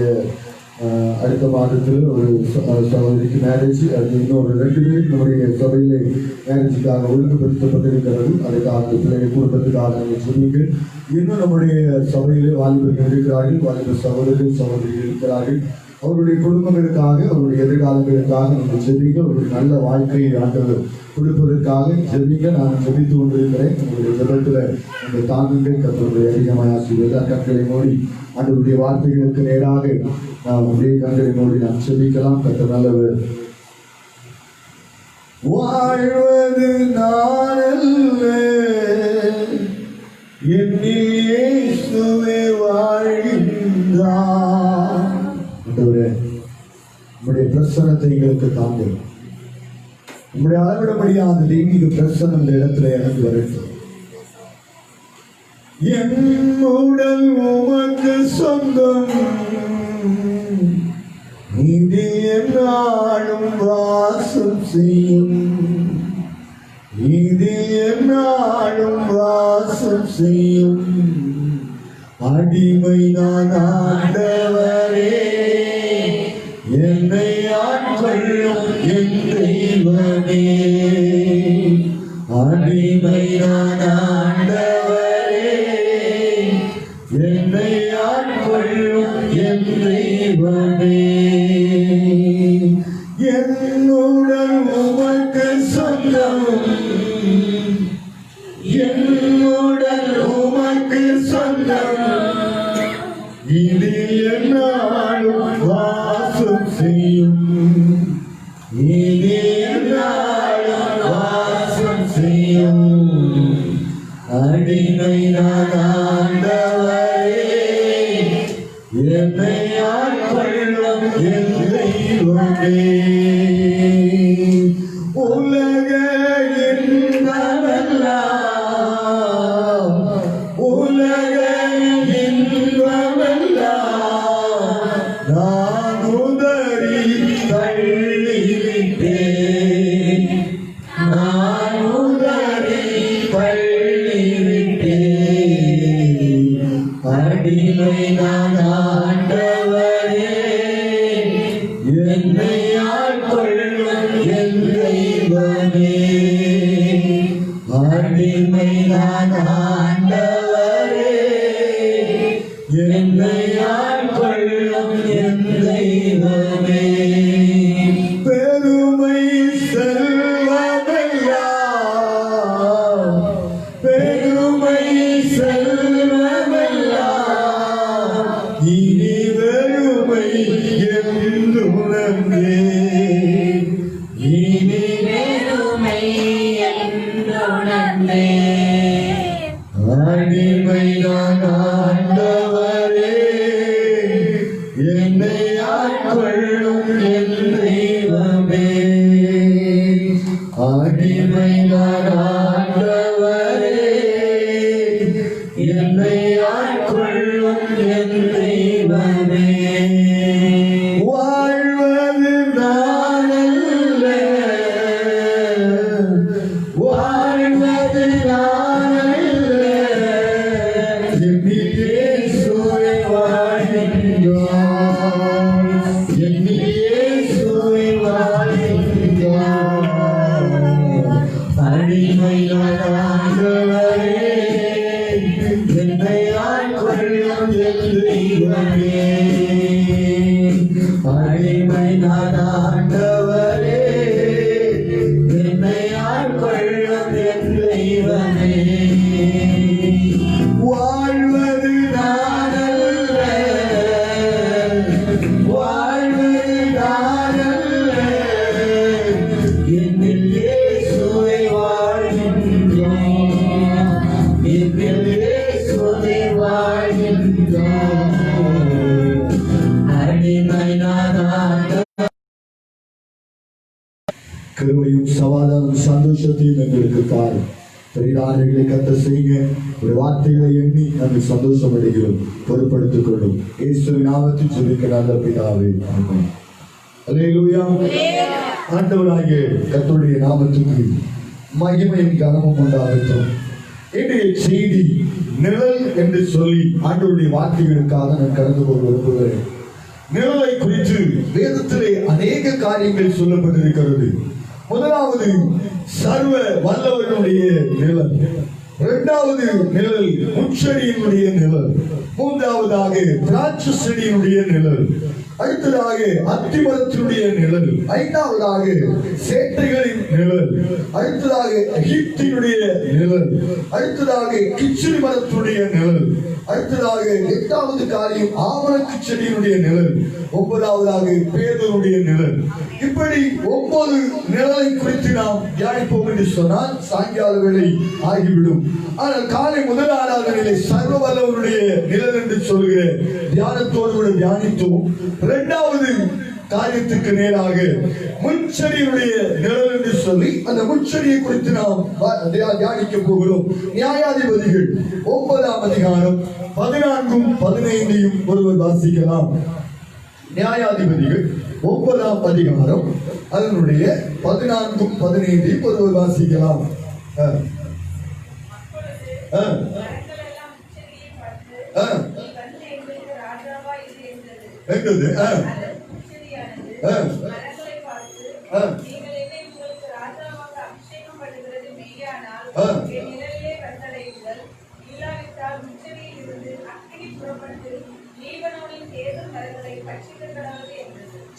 அடுத்த மாதத்தில் ஒரு சகோதரிக்கு மேரேஜ், அது இன்னொரு 2 பேர் நம்முடைய சபையிலே மேரேஜுக்காக ஒழுங்குபடுத்தப்பட்டிருக்கிறது. அதுக்காக அந்த பிள்ளைகள் குடும்பத்துக்காக நம்ம சொல்லுங்கள். இன்னும் நம்முடைய சபையிலே வாலிபர்கள் இருக்கிறார்கள், வாலிபர் சகோதரர்கள் சகோதரிகள் இருக்கிறார்கள். அவருடைய குடும்பங்களுக்காக, அவருடைய எதிர்காலங்களுக்காக நம்ம ஜெபிங்க. அவருடைய நல்ல வாழ்க்கையை ஆண்டவர் கொடுப்பதற்காக ஜெபிங்க. நான் ஜெபித்து கொண்டிருக்கிறேன். உங்களுடைய ஜெபத்தில் இந்த தாங்குங்கள். கர்த்தருடைய அதிகமாக ஆசீர்வாதம். கண்களை மூடி ஆண்டவருடைய வார்த்தைகளுக்கு நேராக நாம் அப்படியே கண்களை மூடி நாம் ஜெபிக்கலாம். கர்த்தர் நல்லவர். வாழ்வது நானல்ல, என்னில் இயேசுவே வாழ்கின்றார். நம்முடைய பிரசன்னத்தை எங்களுக்கு தாங்க. நம்முடைய அளவிட முடியாத தெய்வீக பிரசன்னம் இந்த இடத்துல எனக்கு வரட்டும். என் உடல் உமக்கு சொந்தம், இது என்னாலும் வாசம் செய்யும், இது என்னாலும் வாசம் செய்யும். அடிமை நான் ஆண்டவரே, என்னை ஆட்கொள்ளும் என் தெய்வமே. அடிமை நான் ஆண்டவரே, என்னை ஆட்கொள்ளும் என் தெய்வமே. என்னுடன் உமக்கு சொந்தம், என்னுடன் உமக்கு சொந்தம், இது என்னாலும் வாசம் செய்யும், இது என்னாலும் வாசம் செய்யும். அடிமை நான் ஆண்டவரே, என்னை ஆட்கொள்ளும் என் தெய்வமே. உலக இன்பமெல்லாம், உலக இன்பமெல்லாம் நான் உதறி தள்ளிவிட்டேன், நான் உதறி தள்ளிவிட்டேன். அடிமை நான் ஆண்டவரே, என்னை ஆட்கொள்ளும் என் தெய்வமே. அடிமை நான் ஆண்டவரே, என்னை ஆட்கொள்ளும் என் தெய்வமே. பெருமை செல்வமெல்லாம், பெருமை செல்வமெல்லாம் இனி வெறுமை என்றுணர்ந்தே, இனி வெறுமை என்றுணர்ந்தே. அடிமை நான் ஆண்டவரே, என்னை ஆட்கொள்ளும் என் தெய்வமே. அடிமை நான் ஆண்டவரே, என்னை ஆட்கொள்ளும் என் தெய்வமே. வாழ்வது நானல்ல, வாழ்வது நானல்ல, என்னில் இயேசுவே வாழ்கின்றார், என்னில் இயேசுவே வாழ்கின்றார். அடிமை நான் ஆண்டவரே, என்னை ஆட்கொள்ளும் என் தெய்வமே. சமாதானம் சந்தோஷத்தையும் எங்களுக்கு தாரும். பெரியார்களை கத்த செய்ய ஒரு வார்த்தைகளை எண்ணி நாங்கள் சந்தோஷம் அடைகிறோம். பொறுப்படுத்திக் கொள்ளும் இயேசுவின் நாமத்தில் ஜெபிக்க நல்ல பிதாவே, ஆமென். அல்லேலூயா. ஆண்டவராகிய கர்த்தருடைய நாமத்துக்கு மகிமையும் கனமும் உண்டாகட்டும். இன்றைய செய்தி நிழல் என்று சொல்லி ஆண்டவருடைய வார்த்தைகளுக்காக நான் கடந்து போக விரும்புகிறேன். நிழலை குறித்து வேதத்திலே அநேக காரியங்கள் சொல்லப்பட்டிருக்கிறது. முதலாவது சர்வ வல்லவனுடைய நிழல், இரண்டாவது நிழல் முட்செடியினுடைய நிழல், மூன்றாவதாக திராட்சை செடியினுடைய நிழல், அடுத்ததாக அத்திமரத்தினுடைய நிழல், ஐந்தாவதாக சேட்டைகளின் நிழல், அடுத்ததாக எகிப்தினுடைய நிழல், அடுத்ததாக கிச்சிலி மரத்தினுடைய நிழல், அடுத்ததாக எட்டாவது காரியம் ஆவணக்கு செடியினுடைய நிழல், ஒன்பதாவதாக பேதருடைய நிழல். இப்படி 9 நிழலை குறித்து நாம் தியானிப்போம் என்று சொன்னால் சாயங்கால வேளை ஆகிவிடும். ஆனால் காலை முதல் ஆராதனையிலே சர்வ வல்லவருடைய நிழல் என்று சொல்கிற தியானத்தோடு கூட தியானித்தோம். இரண்டாவது காரியத்துக்கு நேராக முட்செடியுடைய நிழல் என்று சொல்லி அந்த முட்செடியை குறித்து நாம் தியானிக்க போகிறோம். நியாயாதிபதிகள் 9ஆம் அதிகாரம் 14ம் 15ஐயும் ஒருவர் வாசிக்கலாம். நியாயாதிபதிகள் 9ஆம் அதிகாரம் அதனுடைய 14ம் 15ஐயும் ஒருவர் வாசிக்கலாம். என்றது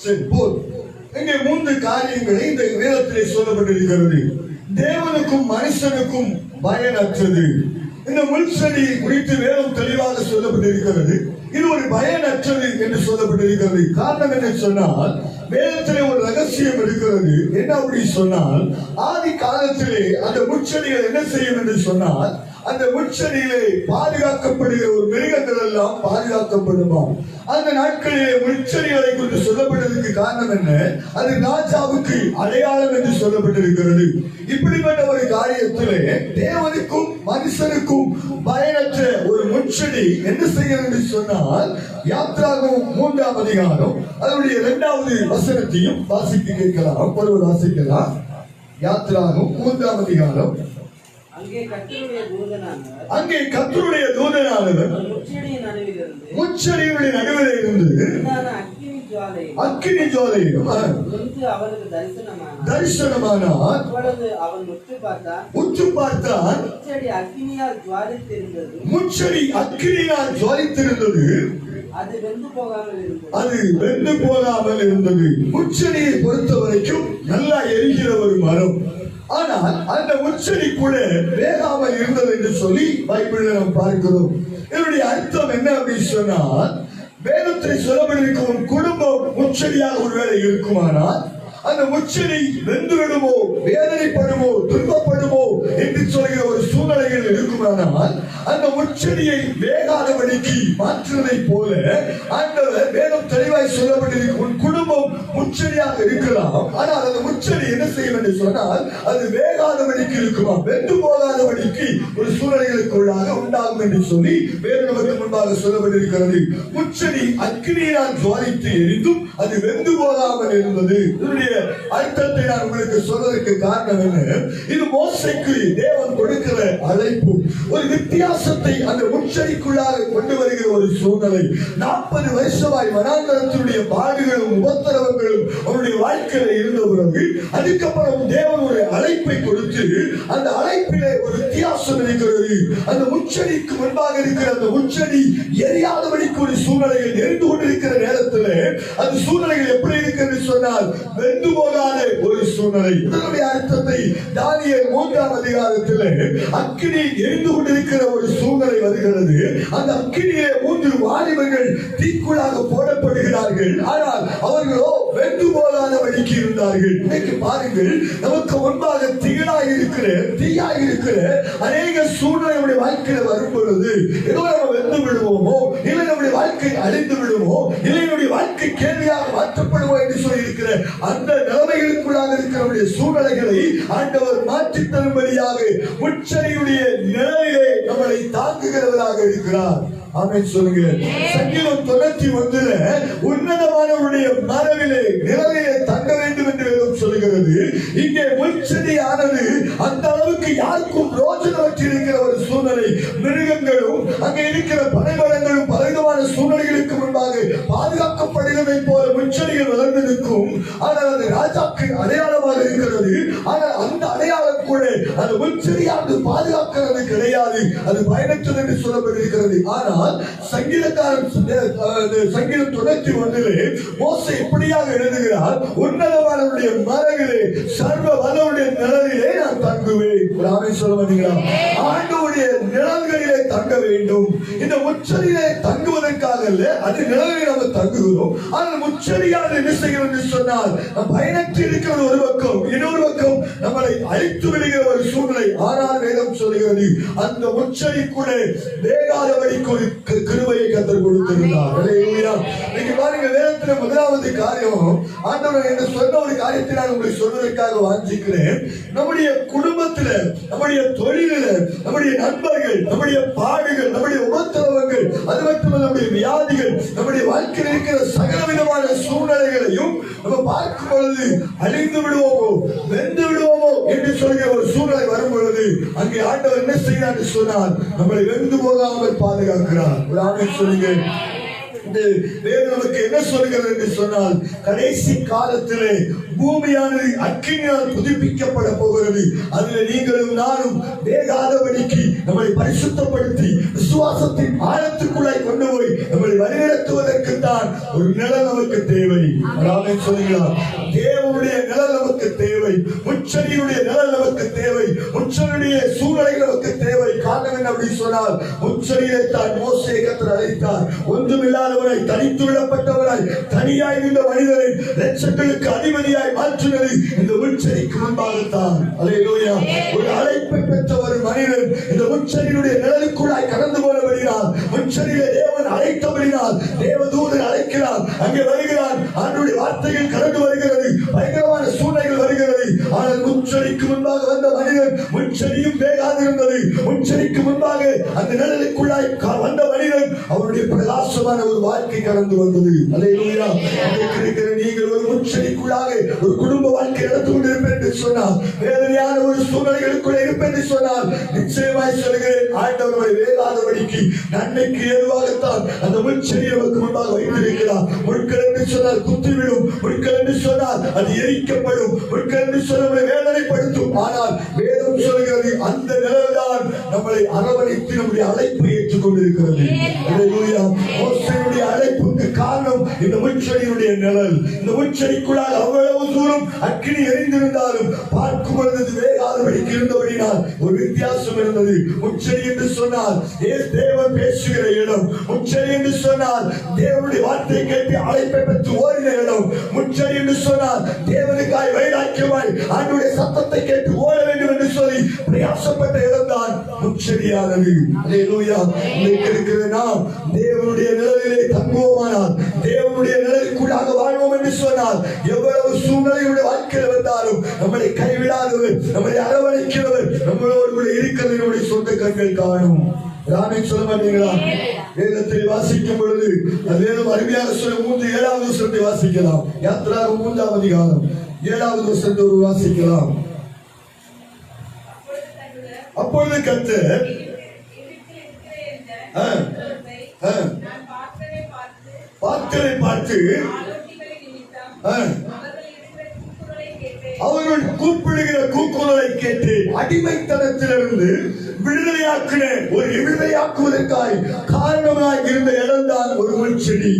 சரி போல். இங்கே 3 காரியங்களை இந்த வேதத்திலே சொல்லப்பட்டிருக்கிறது. தேவனுக்கும் மனுஷனுக்கும் பயனற்றது. இந்த முள்செடி குறித்து வேதம் தெளிவாக சொல்லப்பட்டிருக்கிறது. இது ஒரு பயனற்றது என்று சொல்லப்பட்டிருக்கிறது. காரணம் என்ன சொன்னால் வேதத்திலே ஒரு ரகசியம் இருக்கிறது. என்ன அப்படி சொன்னால் ஆதி காலத்திலே அந்த முட்செடிகள் என்ன செய்யும் என்று சொன்னால் அந்த முட்செடியிலே பாதுகாக்கப்படுகிற ஒரு மிருகங்கள் எல்லாம் பாதுகாக்கப்படுமா. அந்த நாட்களிலே முட்செடிகளை குறித்து சொல்லப்பட்டதற்கு காரணம் என்ன? அது ராஜாவுக்கு அடையாளம் என்று சொல்லப்பட்டிருக்கிறது. இப்படிப்பட்ட ஒரு காரியத்திலே தேவனுக்கும் மனுஷனுக்கும் பயனற்ற ஒரு முட்செடி என்ன செய்கிறது என்று சொன்னால் யாத்ராகமம் 3ஆம் அதிகாரம் அதனுடைய 2வது வசனத்தையும் வாசித்து கேட்கலாம். ஒருவர் வாசிக்கலாம். யாத்ராகமம் 3ஆம் அதிகாரம். அங்கே கர்த்தருடைய தூதனானவர் முட்செடியுடைய நடுவிலே இருந்து அக்கினி ஜுவாலையும் தரிசனமானார். உற்று பார்த்தான். முட்செடி அக்கினியால் ஜுவாலித்திருந்தது. அது வெந்து போகாமல் இருந்தது. முட்செடியை பொறுத்த வரைக்கும் நல்லா எரிகிற ஒரு மரம். ஆனால் அந்த முட்செடி கூட வேகாமல் இருந்தது என்று சொல்லி பைபிளில் நாம் பார்க்கிறோம். இதனுடைய அர்த்தம் என்ன அப்படின்னு சொன்னால் வேதத்தில் சொல்லப்பட்டிருக்கும் குடும்பம் முட்செடியாக ஒருவேளை இருக்குமானால் அந்த முட்செடி வெந்து விடுமோ, வேதனைப்படுமோ, துன்பப்படுமோ என்று சொல்கிற ஒரு சூழ்நிலைகள் இருக்குமானால் அந்த முட்செடியை வேகாதபடிக்கு மாற்றுவதை போல ஆண்டவர் வேதம் தெளிவாய் சொல்லப்பட்டிருக்கும் குடும்பம் முட்செடியாக இருக்கலாம். ஆனால் அந்த முட்செடி என்ன செய்யும் என்று சொன்னால் அது வேகாதபடிக்கு இருக்குமா, வெந்து போகாதபடிக்கு ஒரு சூழ்நிலைகளுக்குள்ளாக உண்டாகும் என்று சொல்லி வேறு நமக்கு முன்பாக சொல்லப்பட்டிருக்கிறது. முட்செடி அக்கினியால் ஜுவாலித்து எரிந்தும் அது வெந்து போகாமல் இருந்தது. இதனுடைய அர்த்தத்தை நான் உங்களுக்கு சொல்வதற்கு காரணம் என்ன? இது மோசேக்கு தேவன் கொடுக்கிற அழைப்பு. ஒரு வித்தியாசத்தை அந்த முட்செடிக்குள்ளாக கொண்டு வருகிற ஒரு சூழ்நிலை. 40 வருஷமாய் வனாந்தரத்தினுடைய பாடுகளும் உபத்திரவங்களும் அவருடைய வாழ்க்கையில இருந்த பிறகு அதுக்கப்புறம் தேவன் ஒரு அழைப்பை கொடுத்து அந்த அழைப்பிலே ஒரு வித்தியாசம் இருக்கிறது. அந்த முட்செடிக்கு முன்பாக இருக்கிற அந்த முட்செடி எரியாதபடிக்கு ஒரு சூழ்நிலைகள் எரிந்து கொண்டிருக்கிற நேரத்தில் அந்த சூழ்நிலைகள் எப்படி இருக்கிறது சொன்னால் வெந்து போகாத ஒரு சூழ்நிலை. இதனுடைய அர்த்தத்தை தானியேல் 3ஆம் அதிகாரத்தில் அக்கினி எரிந்து கொண்டிருக்கிற ஒரு சூழ்நிலை வருகிறது. அந்த அக்கினியிலே 3 வாலிபர்கள் தீக்குள்ளாக போடப்படுகிறார்கள். ஆனால் அவர்களோ வெந்து போகாதபடிக்கு இருந்தார்கள். இன்னைக்கு பாருங்கள், நமக்கு முன்பாக தீயாய் இருக்கிற அநேக சூழ்நிலை வாழ்க்கையில வரும் பொழுது ஏதோ நம்ம வெந்து விடுவோமோ, இல்லை நம்முடைய வாழ்க்கை அழிந்து விடுமோ, இல்லை நம்முடைய வாழ்க்கை கேள்வியாக மாற்றப்படுவோம் என்று சொல்லி இருக்கிற அந்த நிலைமைகளுக்குள்ளாக இருக்கிற சூழ்நிலைகளை ஆண்டவர் மாற்றித் தரும்படியாக முச்சரியுடைய நிழலிலே நம்மளை தாங்குகிறவராக இருக்கிறார். ஆமென் சொல்லுங்க. சங்கீதம் 91 உன்னதமானவருடைய மரபிலே நிழலிலே தங்க வேண்டும் என்று வேதம் சொல்லுகிறது. இங்கே முச்செடியானது அந்த அளவுக்கு யாருக்கும் ரோஜனமற்று இருக்கிற ஒரு சூழ்நிலை. மிருகங்களும் அங்கே இருக்கிற பனைமரங்களும் பலவிதமான சூழ்நிலைகளுக்கு முன்பாக பாதுகாக்கப்படுகிறதை போல முச்செடிகள் வளர்ந்திருக்கும். ஆனால் அது ராஜாக்கு அடையாளமாக இருக்கிறது. ஆனால் அந்த அடையாளம் கூட அந்த முச்செடியானது பாதுகாக்கிறது கிடையாது, அது பயனற்றது என்று சொல்லப்பட்டிருக்கிறது. ஆனால் சங்கீதக்காரன் சங்கீதம் 91 மோசே இப்படியாக எழுதுகிறார், உன்னதமானவருடைய மரங்களே சர்வ வல்லவருடைய நிழலிலே நான் தங்குவேன். ஆமென் சொல்ல மாட்டீங்களா? ஆண்டவருடைய நிழல்களிலே தங்க வேண்டும். இந்த முச்சரியிலே தங்குவதற்காக அல்ல, அது நிழலிலே நாம் தங்குகிறோம். ஆனால் முச்சரியானது என்ன செய்கிறது என்று சொன்னால் பயனற்று இருக்கிறது ஒரு பக்கம், இன்னொரு பக்கம் நம்மளை அழித்து விடுகிற ஒரு சூழ்நிலை. ஆனால் வேதம் சொல்கிறது அந்த முச்சரி கூட வேகாதபடிக்கு ஒரு கிருபையை கர்த்தர் கொடுத்திருந்தார். அல்லேலூயா. நீங்க பாருங்க, வேதத்துல முதலாவது காரியம் ஆண்டவர் என்ன சொன்ன ஒரு காரியத்தை நான் உங்களுக்கு சொல்வதற்காக வாஞ்சிக்கிறேன். நம்முடைய குடும்பத்துல, நம்முடைய தொழிலில, நம்முடைய நண்பர்கள், நம்முடைய பாடுகள், நம்முடைய உபத்திரவங்கள், அது மட்டுமல்ல நம்முடைய வியாதிகள், நம்முடைய வாழ்க்கையில் இருக்கிற சகல விதமான சூழ்நிலைகளையும் நம்ம பார்க்கும் பொழுது அழிந்து விடுவோமோ வெந்து விடுவோமோ என்று சொல்கிற ஒரு சூழ்நிலை வரும் பொழுது அங்கே ஆண்டவர் என்ன செய்யறார் என்று சொன்னால் நம்மளை வெந்து போகாமல் பாதுகாக்கிறார். ஆமென் சொல்லுங்க. வேதம் நமக்கு என்ன சொல்கிறது என்று சொன்னால் கடைசி காலத்திலே பூமியானது அக்கினியால் புதுப்பிக்கப்பட போகிறது. அதில் நீங்களும் நானும் வேகாதபடிக்கு நம்மை பரிசுத்தப்படுத்தி விசுவாசத்தின் ஆழத்துக்குள்ளாய் கொண்டு போய் நம்மை வழிநடத்துவதற்கு தான் ஒரு நிழல் நமக்கு தேவை. ஆமென் சொல்லுகிறார். தேவனுடைய நிழல் நமக்கு தேவை, முச்சரியுடைய நிழல் நமக்கு தேவை, முச்சரியுடைய சூழ்நிலைகள் நமக்கு தேவை. காரணம் என்ன அப்படி சொன்னால் முச்சரியை தான் மோசே கர்த்தர் அழைத்தார். ஒன்றுமில்லாதவரை, தனித்து விடப்பட்டவராய், தனியாய் இருந்த மனிதரை லட்சங்களுக்கு அதிபதியாய் மாற்றினது இந்த முச்சரிக்கு முன்பாகத்தான். அல்லேலூயா. ஒரு அழைப்பை பெற்ற ஒரு மனிதன் இந்த முச்சரியுடைய நிழலுக்குள்ளாய் கடந்து போனபடினால், முச்சரியை தேவன் அழைத்தபடினால், தேவதூதன் அழைக்கிறார், அங்கே வருகிறார், ஆண்டவருடைய வார்த்தைகள் கடந்து வருகிறது, பயங்கரமான சூழ்நிலைகள் வருகிறது. ஆனால் முச்சரிக்கு முன்பாக வந்த மனிதன் முச்சரியும் வேகாது இருந்தது. முச்சரிக்கு முன்பாக அந்த நிழலுக்குள்ளாய் வந்த மனிதன் அவருடைய பிரகாசமான ஒரு வாழ்க்கை கடந்து வந்தது. அல்லேலூயா. இருக்கிற நீங்கள் ஒரு முச்சரிக்குள்ளாக ஒரு குடும்ப வாழ்க்கை நடந்து கொண்டிருப்பேன் என்று சொன்னால், வேதனையான ஒரு சூழ்நிலைகளுக்குள்ள இருப்பேன் என்று சொன்னால், நிச்சயமாய் சொல்கிறேன் ஆண்டவரை வேகாதபடிக்கு நன்மைக்கு ஏதுவாகத்தான் அந்த முச்சரி நமக்கு முன்பாக வைத்திருக்கிறார். முட்கள் என்று சொன்னால் குத்திவிடும், முட்கள் என்று சொன்னால் அது எரிக்கப்படும், முட்கள் என்று சொன்னால் வேதனைப்படுத்தும். ஆனால் வேதம் சொல்கிறது அந்த நிழல்தான் நம்மளை அரவணைத்து நம்முடைய அழைப்பை ஏற்றுக்கொண்டிருக்கிறது. அல்லேலூயா. மோசேயுடைய அழைப்புக்கு காரணம் இந்த முச்சரியுடைய நிழல். இந்த முச்சரிக்குள்ளால் அவ்வளவு தூரம் அக்கினி எரிந்திருந்தாலும் பார்க்கும் பொழுது வேகாதபடிக்கு இருந்தபடினால் ஒரு வித்தியாசம் இருந்தது. முச்சரி என்று சொன்னால் தேவன் பேசுகிற இடம், முச்சரி என்று சொன்னால் தேவனுடைய வார்த்தை கேட்டு அழைப்பை பெற்று ஓடின இடம், முச்சரி என்று சொன்னால் தேவனுக்காய் வைராக்கியமாய் ஆண்டவருடைய சத்தத்தை கேட்டு ஓட வேண்டும் என்று சொல்லி பிரயாசப்பட்ட இடம் தான் முச்சரியானது. அல்லேலூயா. இன்னைக்கு இருக்கிற நாம் தேவனுடைய நிழலிலே தங்குவோமானால், தேவனுடைய நிழலுக்குள்ளாக வாழ்வோம் என்று சொன்னால், எவ்வளவு சூழ்நிலையுடைய வாழ்க்கையில் வந்தாலும் நம்மளை கைவிடாதவர், நம்மளை அரவணைக்கிறவர் நம்மளோடு கூட இருக்கிறது நம்முடைய சொந்த கண்கள் காணும். ஆமென் சொல்ல மாட்டீங்களா? வேதத்தில் வாசிக்கும் பொழுது வேதம் அருமையாக சொல்ல 7வது வசனத்தை வாசிக்கலாம். யாத்திராகமம் 3ஆம் அதிகாரம் 7வது வசனத்தை வாசிக்கலாம். அப்பொழுது கர்த்தர் பாக்களை பார்த்து அவர்கள் கூப்பிடுகிற கூக்குரலை கேட்டு அடிமைத்தனத்திலிருந்து விடுதலையாக்கின ஒரு விடுதலையாக்குவதற்காய் காரணமாய் இருந்த இடம்தான் ஒரு முச்செடி.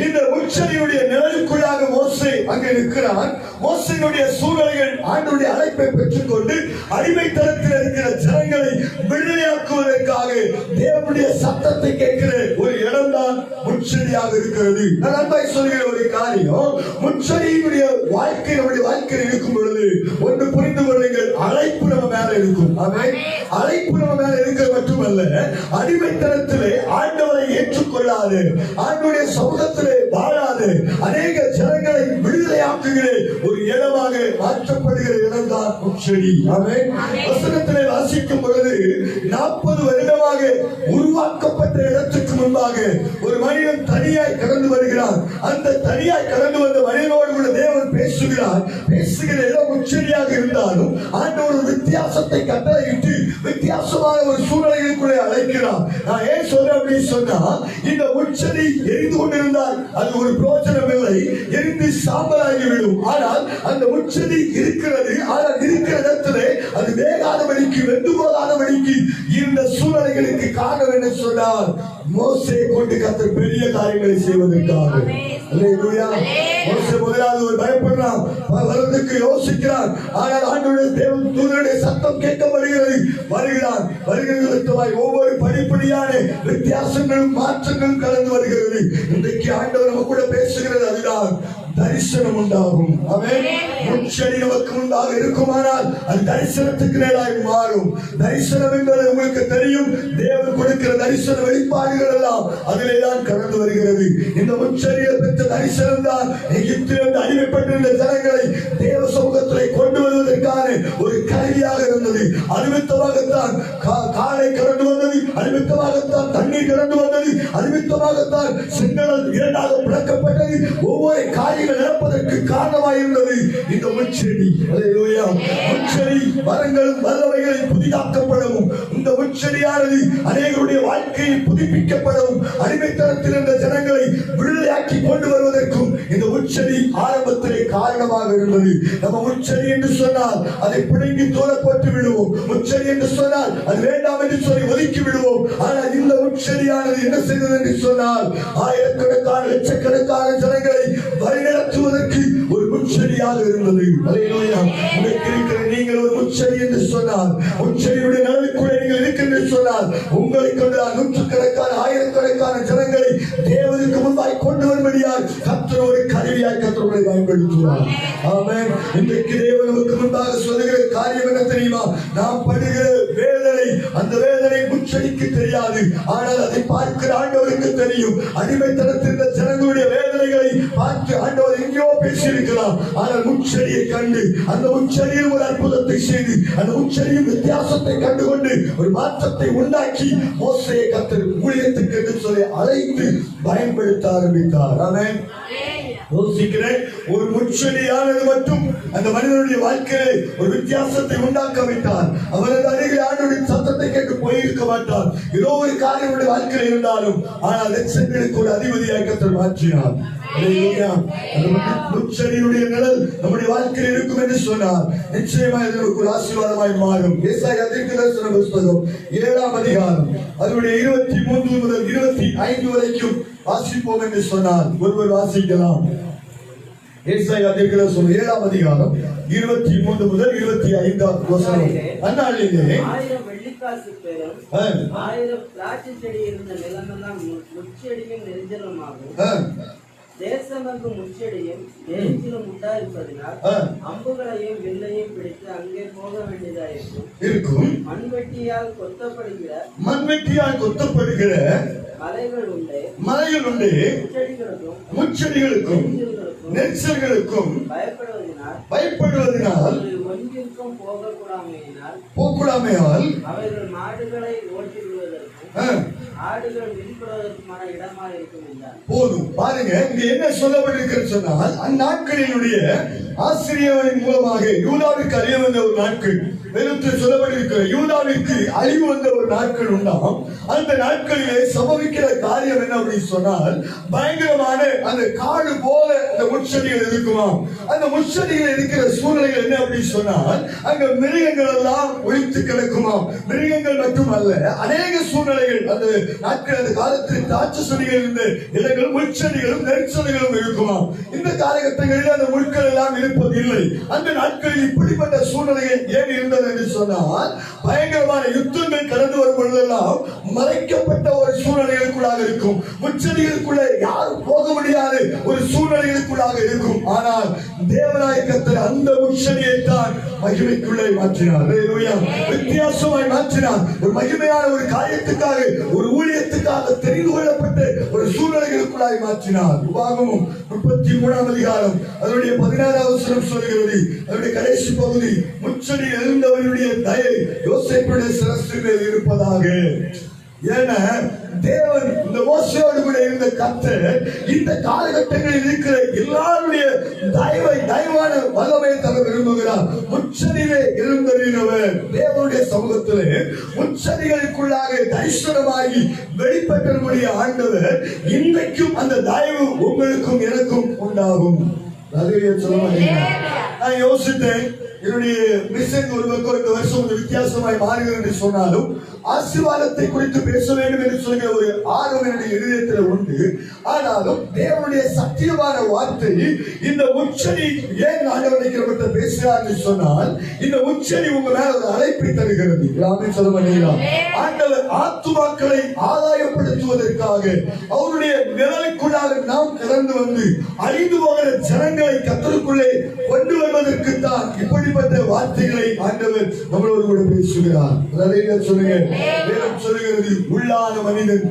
இந்த முச்செடியுடைய நிழலுக்குள்ளாக மோசே அங்கே நிற்கிறான். மோசேயுடைய சூழ்நிலைகள் ஆண்டவருடைய அழைப்பை பெற்றுக்கொண்டு அடிமைத்தனத்தில் இருக்கிற ஜனங்களை விடுதலையாக்குவதற்காக தேவனுடைய சத்தத்தை கேட்கிற ஒரு இடம்தான் முச்செடியாக இருக்கிறது. நான் அன்பாய் சொல்கிற ஒரு காரியம், முச்செடியினுடைய வாழ்க்கை நம்முடைய வாழ்க்கையில் இருக்கும் பொழுது ஒன்று புரிந்து கொள்ளுங்கள், அழைப்பு நம்ம மேல இருக்கும். அழைப்பு நம்ம மேல இருக்க மட்டுமல்ல, அடிமைத்தனத்திலே ஆண்டவரை ஏற்றுக்கொள்ளாது, ஆண்டவருடைய சமூகத்திலே வாழாது அநேக ஜனங்களை விடுதலையாக்க செழிப்பாக்குகிற ஒரு இடமாக மாற்றப்படுகிற இடம்தான் முட்செடி. ஆமென். வசனத்திலே வாசிக்கும் பொழுது 40 வருடமாக உருவாக்கப்பட்ட இடத்துக்கு முன்பாக ஒரு மனிதன் தனியாய் கடந்து வருகிறார். அந்த தனியாய் கடந்து வந்த மனிதனோடு கூட தேவன் பேசுகிறார். பேசுகிற இடம் முட்செடியாக இருந்தாலும் ஆண்டவர் ஒரு வித்தியாசத்தை கட்டளையிட்டு வித்தியாசமான ஒரு சூழ்நிலைகளுக்குள்ளே அழைக்கிறார். நான் ஏன் சொல்றேன் அப்படின்னு சொன்னா, இந்த முட்செடி எரிந்து கொண்டிருந்தால் அது ஒரு பிரோஜனம் இல்லை, எரிந்து சாம்பலாகிவிடும். ஆனால் அந்த முட்செடி இருக்கிறது. ஆனால் இருக்கிற இடத்திலே அது வேகாதபடிக்கு வெந்து போகாதபடிக்கு இந்த சூழ்நிலைகளுக்கு காரணம் என்ன சொன்னார்? மோசே கொண்டு கர்த்தர் பெரிய காரியங்களை செய்வதற்காக. அல்லேலூயா. மோசே முதலாவது ஒரு பயப்படுறான், வருவதற்கு யோசிக்கிறான். ஆனால் ஆண்டவருடைய தேவன் தூதருடைய சத்தம் கேட்கப்படுகிறது. வருகிறான். வருகிறதுமாய் ஒவ்வொரு படிப்படியான வித்தியாசங்களும் மாற்றங்களும் கலந்து வருகிறது. இன்றைக்கு ஆண்டவர் நம்ம கூட பேசுகிறது. அதுதான் தரிசனம் உண்டாகும். ஆமென். முட்செடி நமக்கு முன்பாக இருக்குமானால் அது தரிசனத்துக்கு நேராக மாறும். தரிசனம் என்பது உங்களுக்கு தெரியும். தேவன் கொடுக்கிற தரிசன வெளிப்பாடுகள் எல்லாம் அதிலே தான் கடந்து வருகிறது. இந்த முட்செடியை பெற்ற தரிசனம் தான் எகிப்திலிருந்து அடிமைப்பட்டிருந்த ஜனங்களை தேவ சமூகத்திலே கொண்டு வருவதற்கான ஒரு கருவியாக இருந்தது. அனுமித்தமாகத்தான் காலை கடந்து வந்தது, அனுமித்தமாகத்தான் தண்ணீர் கடந்து வந்தது, அனுமித்தமாகத்தான் செங்கடல் இரண்டாக பிளக்கப்பட்டது. ஒவ்வொரு காரியங்கள் நடப்பதற்கு காரணமாக இருந்தது இந்த முட்செடி. அல்லேலூயா. முட்செடி மரங்களும் வல்லமைகளை புதிதாக்கப்படவும், இந்த முட்செடியானது அநேகருடைய வாழ்க்கையை புதுப்பிக்கப்படவும், அடிமைத்தனத்தில் இருந்த ஜனங்களை விடுதலையாக்கி கொண்டு வருவதற்கும் இந்த முட்செடி ஆரம்பத்திலே காரணமாக இருந்தது. நம்ம முட்செடி என்று சொன்னால் அதை பிடுங்கி தூர போட்டு விடுவோம். முட்செடி என்று சொன்னால் அது வேண்டாம் என்று சொல்லி ஒதுக்கி விடுவோம். ஆனால் இந்த முட்செடியானது என்ன செய்தது என்று சொன்னால் ஆயிரக்கணக்கான லட்சக்கணக்கான ஜனங்களை வழிநடத்துவதற்கு ஒரு முட்செடியாக இருந்தது. அல்லேலூயா. நீங்கள் ஒரு முட்செடி என்று சொன்னால், முட்செடியுடைய நலனுக்குள்ளே நீங்கள் இருக்கின்ற சொன்னால், உங்களை கொண்டு நூற்றுக்கணக்கான ஆயிரக்கணக்கான ஜனங்களை தேவனுக்கு முன்பாய் கொண்டு வரும்படியால் கர்த்தர் ஒரு கருவியாய் கர்த்தரை பயன்படுத்துவார். ஆமென். இன்றைக்கு தேவனுக்கு முன்பாக சொல்லுகிற காரியம் என்ன தெரியுமா? நாம் படுகிற வேதனை, அந்த வேதனை முட்செடிக்கு தெரியாது. ஆனால் அதை பார்க்கிற ஆண்டவருக்கு தெரியும். அடிமைத்தனத்தின் ஜனங்களுடைய வேதனைகளை பார்த்து ஆண்டவர் எங்கேயோ பேசியிருக்கலாம். ஆனால் முட்செடியை கண்டு அந்த முட்செடியில் ஒரு அற்புதத்தை செய்து அந்த முட்செடியின் வித்தியாசத்தை கண்டுகொண்டு ஒரு மாற்றத்தை உண்டாக்கி மோசேயை கர்த்தர் ஊழியத்துக்கு என்று சொல்லி அழைத்து பயன்படுத்த ஆரம்பித்தார். ஆமென். யோசிக்கிறேன், ஒரு முட்செடியானது மட்டும் அந்த மனிதனுடைய வாழ்க்கையை ஒரு வித்தியாசத்தை உண்டாக்க விட்டார். அவரது அருகில் ஆண்டவருடைய சத்தத்தை கேட்டு போயிருக்க மாட்டார். ஏதோ ஒரு காரியமுடைய வாழ்க்கையில் இருந்தாலும் ஆனால் லட்சங்களுக்கு ஒரு அதிபதியாக கர்த்தர் மாற்றினார். முட்செடியுடைய நிழல் நம்முடைய வாழ்க்கையில் இருக்கும் என்று சொன்னார். நிச்சயமாக இதற்கு ஒரு ஆசீர்வாதமாய் மாறும். ஏசாயா தீர்க்கதரிசன புத்தகம் 7ஆம் அதிகாரம் அதனுடைய 23 முதல் 25 வரைக்கும் வாசிப்போம் என்று சொன்னார். ஒருவர் வாசிக்கலாம். ஏசாயா தீர்க்கதரிசனம் 7ஆம் அதிகாரம் 23 முதல் 25 வசனம். அந்நாளிலே 1000 வெள்ளிக்காசு பெறும் 1000 திராட்சை செடி இருந்த நிலமெல்லாம் முட்செடியும் நெரிஞ்சலுமாகும். தேசமெங்கும் முட்செடியும் நெரிஞ்சிலும் உண்டாயிருப்பதினால் அம்புகளையும் வில்லையும் பிடித்து அங்கே போக வேண்டியதாயிருக்கும். மண்வெட்டியால் கொத்தப்படுகிற மலைகள் உண்டு. முட்செடிகளுக்கும் நெரிசல்களுக்கும் பயப்படுவதனால் போகக்கூடாமையால் அவர்கள் மாடுகளை ஓட்டி விடுவதற்கும் ஆடுகள் விற்பதற்குமான இடமாக இருக்கும் என்றார். போதும். பாருங்க, இங்க என்ன சொல்லப்பட்டிருக்கிறது சொன்னால், அந்நாட்களினுடைய ஆசிரியரின் மூலமாக யூதாவிற்கு அழிய வந்த ஒரு நாட்கள் வெறுத்து சொல்லப்பட்டிருக்கிற யூதாவிற்கு அழிவு வந்த ஒரு நாட்கள் உண்டாம். அந்த நாட்களிலே சம்பவிக்கிற காரியம் என்ன அப்படின்னு சொன்னால், பயங்கரமான அந்த காடு போல அந்த முட்செடிகள் இருக்குமா. அந்த முட்செடிகள் இருக்கிற சூழ்நிலைகள் என்ன அப்படின்னு சொன்னால், அங்க மிருகங்கள் எல்லாம் ஒழித்து கிடக்குமா. மிருகங்கள் மட்டுமல்ல, அநேக சூழ்நிலைகள் அந்த நாட்கள் அந்த காலத்தில் திராட்சை செடிகள் இருந்த இடங்களும் முட்செடிகளும் நெரிசல்களும் இருக்குமா. இந்த காலகட்டங்களில் அந்த முட்கள் எல்லாம் இருப்பதில்லை. அந்த நாட்களில் இப்படிப்பட்ட சூழ்நிலைகள் ஏன் இருந்தது என்று சொன்னால், பயங்கரமான யுத்தங்கள் கடந்து வரும் பொழுதெல்லாம் மறைக்கப்பட்ட ஒரு சூழ்நிலைகளுக்கு முச்சடிகளுக்குள்ளாக இருக்கும். முச்சடிகளுக்குள்ளே யாரும் போக முடியாத ஒரு சூழ்நிலைகளுக்குள்ளாக இருக்கும். ஆனால் தேவனாய கர்த்தர் அந்த முச்சடியை தான் மகிமைக்குள்ளே மாற்றினார். அல்லேலூயா. வித்தியாசமாய் மாற்றினார். ஒரு மகிமையான ஒரு காரியத்துக்காக, ஒரு ஊழியத்துக்காக தெரிந்து கொள்ளப்பட்ட ஒரு சூழ்நிலைகளுக்குள்ளாய் மாற்றினார். உபாகமம் 33ஆம் அதிகாரம் அதனுடைய 16வது வசனம் சொல்கிறது. அதனுடைய கடைசி பகுதி, முச்சடி எழுந்தவனுடைய தயை யோசேப்புடைய சிரசின் மேல் இருப்பதாக. ஏன்னா தேவன் இந்த மோசேயோடு கூட இருந்த கர்த்தர் இந்த காலகட்டங்களில் இருக்கிற எல்லாருடைய தயவான வல்லமையை தர விரும்புகிறார். முச்சடியிலே எழுந்தறினவர் தேவனுடைய சமூகத்திலே முச்சடிகளுக்குள்ளாக தரிசனமாகி வெளிப்பட்டவருடைய ஆண்டவர் இன்றைக்கும் அந்த தயவு உங்களுக்கும் எனக்கும் உண்டாகும். நான் யோசித்தேன், என்னுடைய மிஷன் ஒரு பக்கம் இந்த வருஷம் ஒரு வித்தியாசமாய் மாறுகிறது என்று சொன்னாலும் ஆசீர்வாதத்தை குறித்து பேச வேண்டும் என்று சொல்கிற ஒரு ஆர்வம் என்னுடைய இதயத்தில் உண்டு. ஆனாலும் தேவனுடைய சத்தியமான வார்த்தை இந்த முச்சடி ஏன் ஆண்டவரை பேசுகிறார் என்று சொன்னால், இந்த முச்சடி உங்க மேல ஒரு அழைப்பை தருகிறது. ஆண்டவர் ஆத்துமாக்களை ஆதாயப்படுத்துவதற்காக அவருடைய நிழலுக்குள்ளாக நாம் கடந்து வந்து அழிந்து போகிற ஜனங்களை கர்த்தருக்குள்ளே கொண்டு வருவதற்கு தான் இப்படிப்பட்ட வார்த்தைகளை ஆண்டவர் நம்மளோடு கூட பேசுகிறார். சொல்லுங்க, வேதம் சொல்லுகிறது, உள்ளான மனிதன்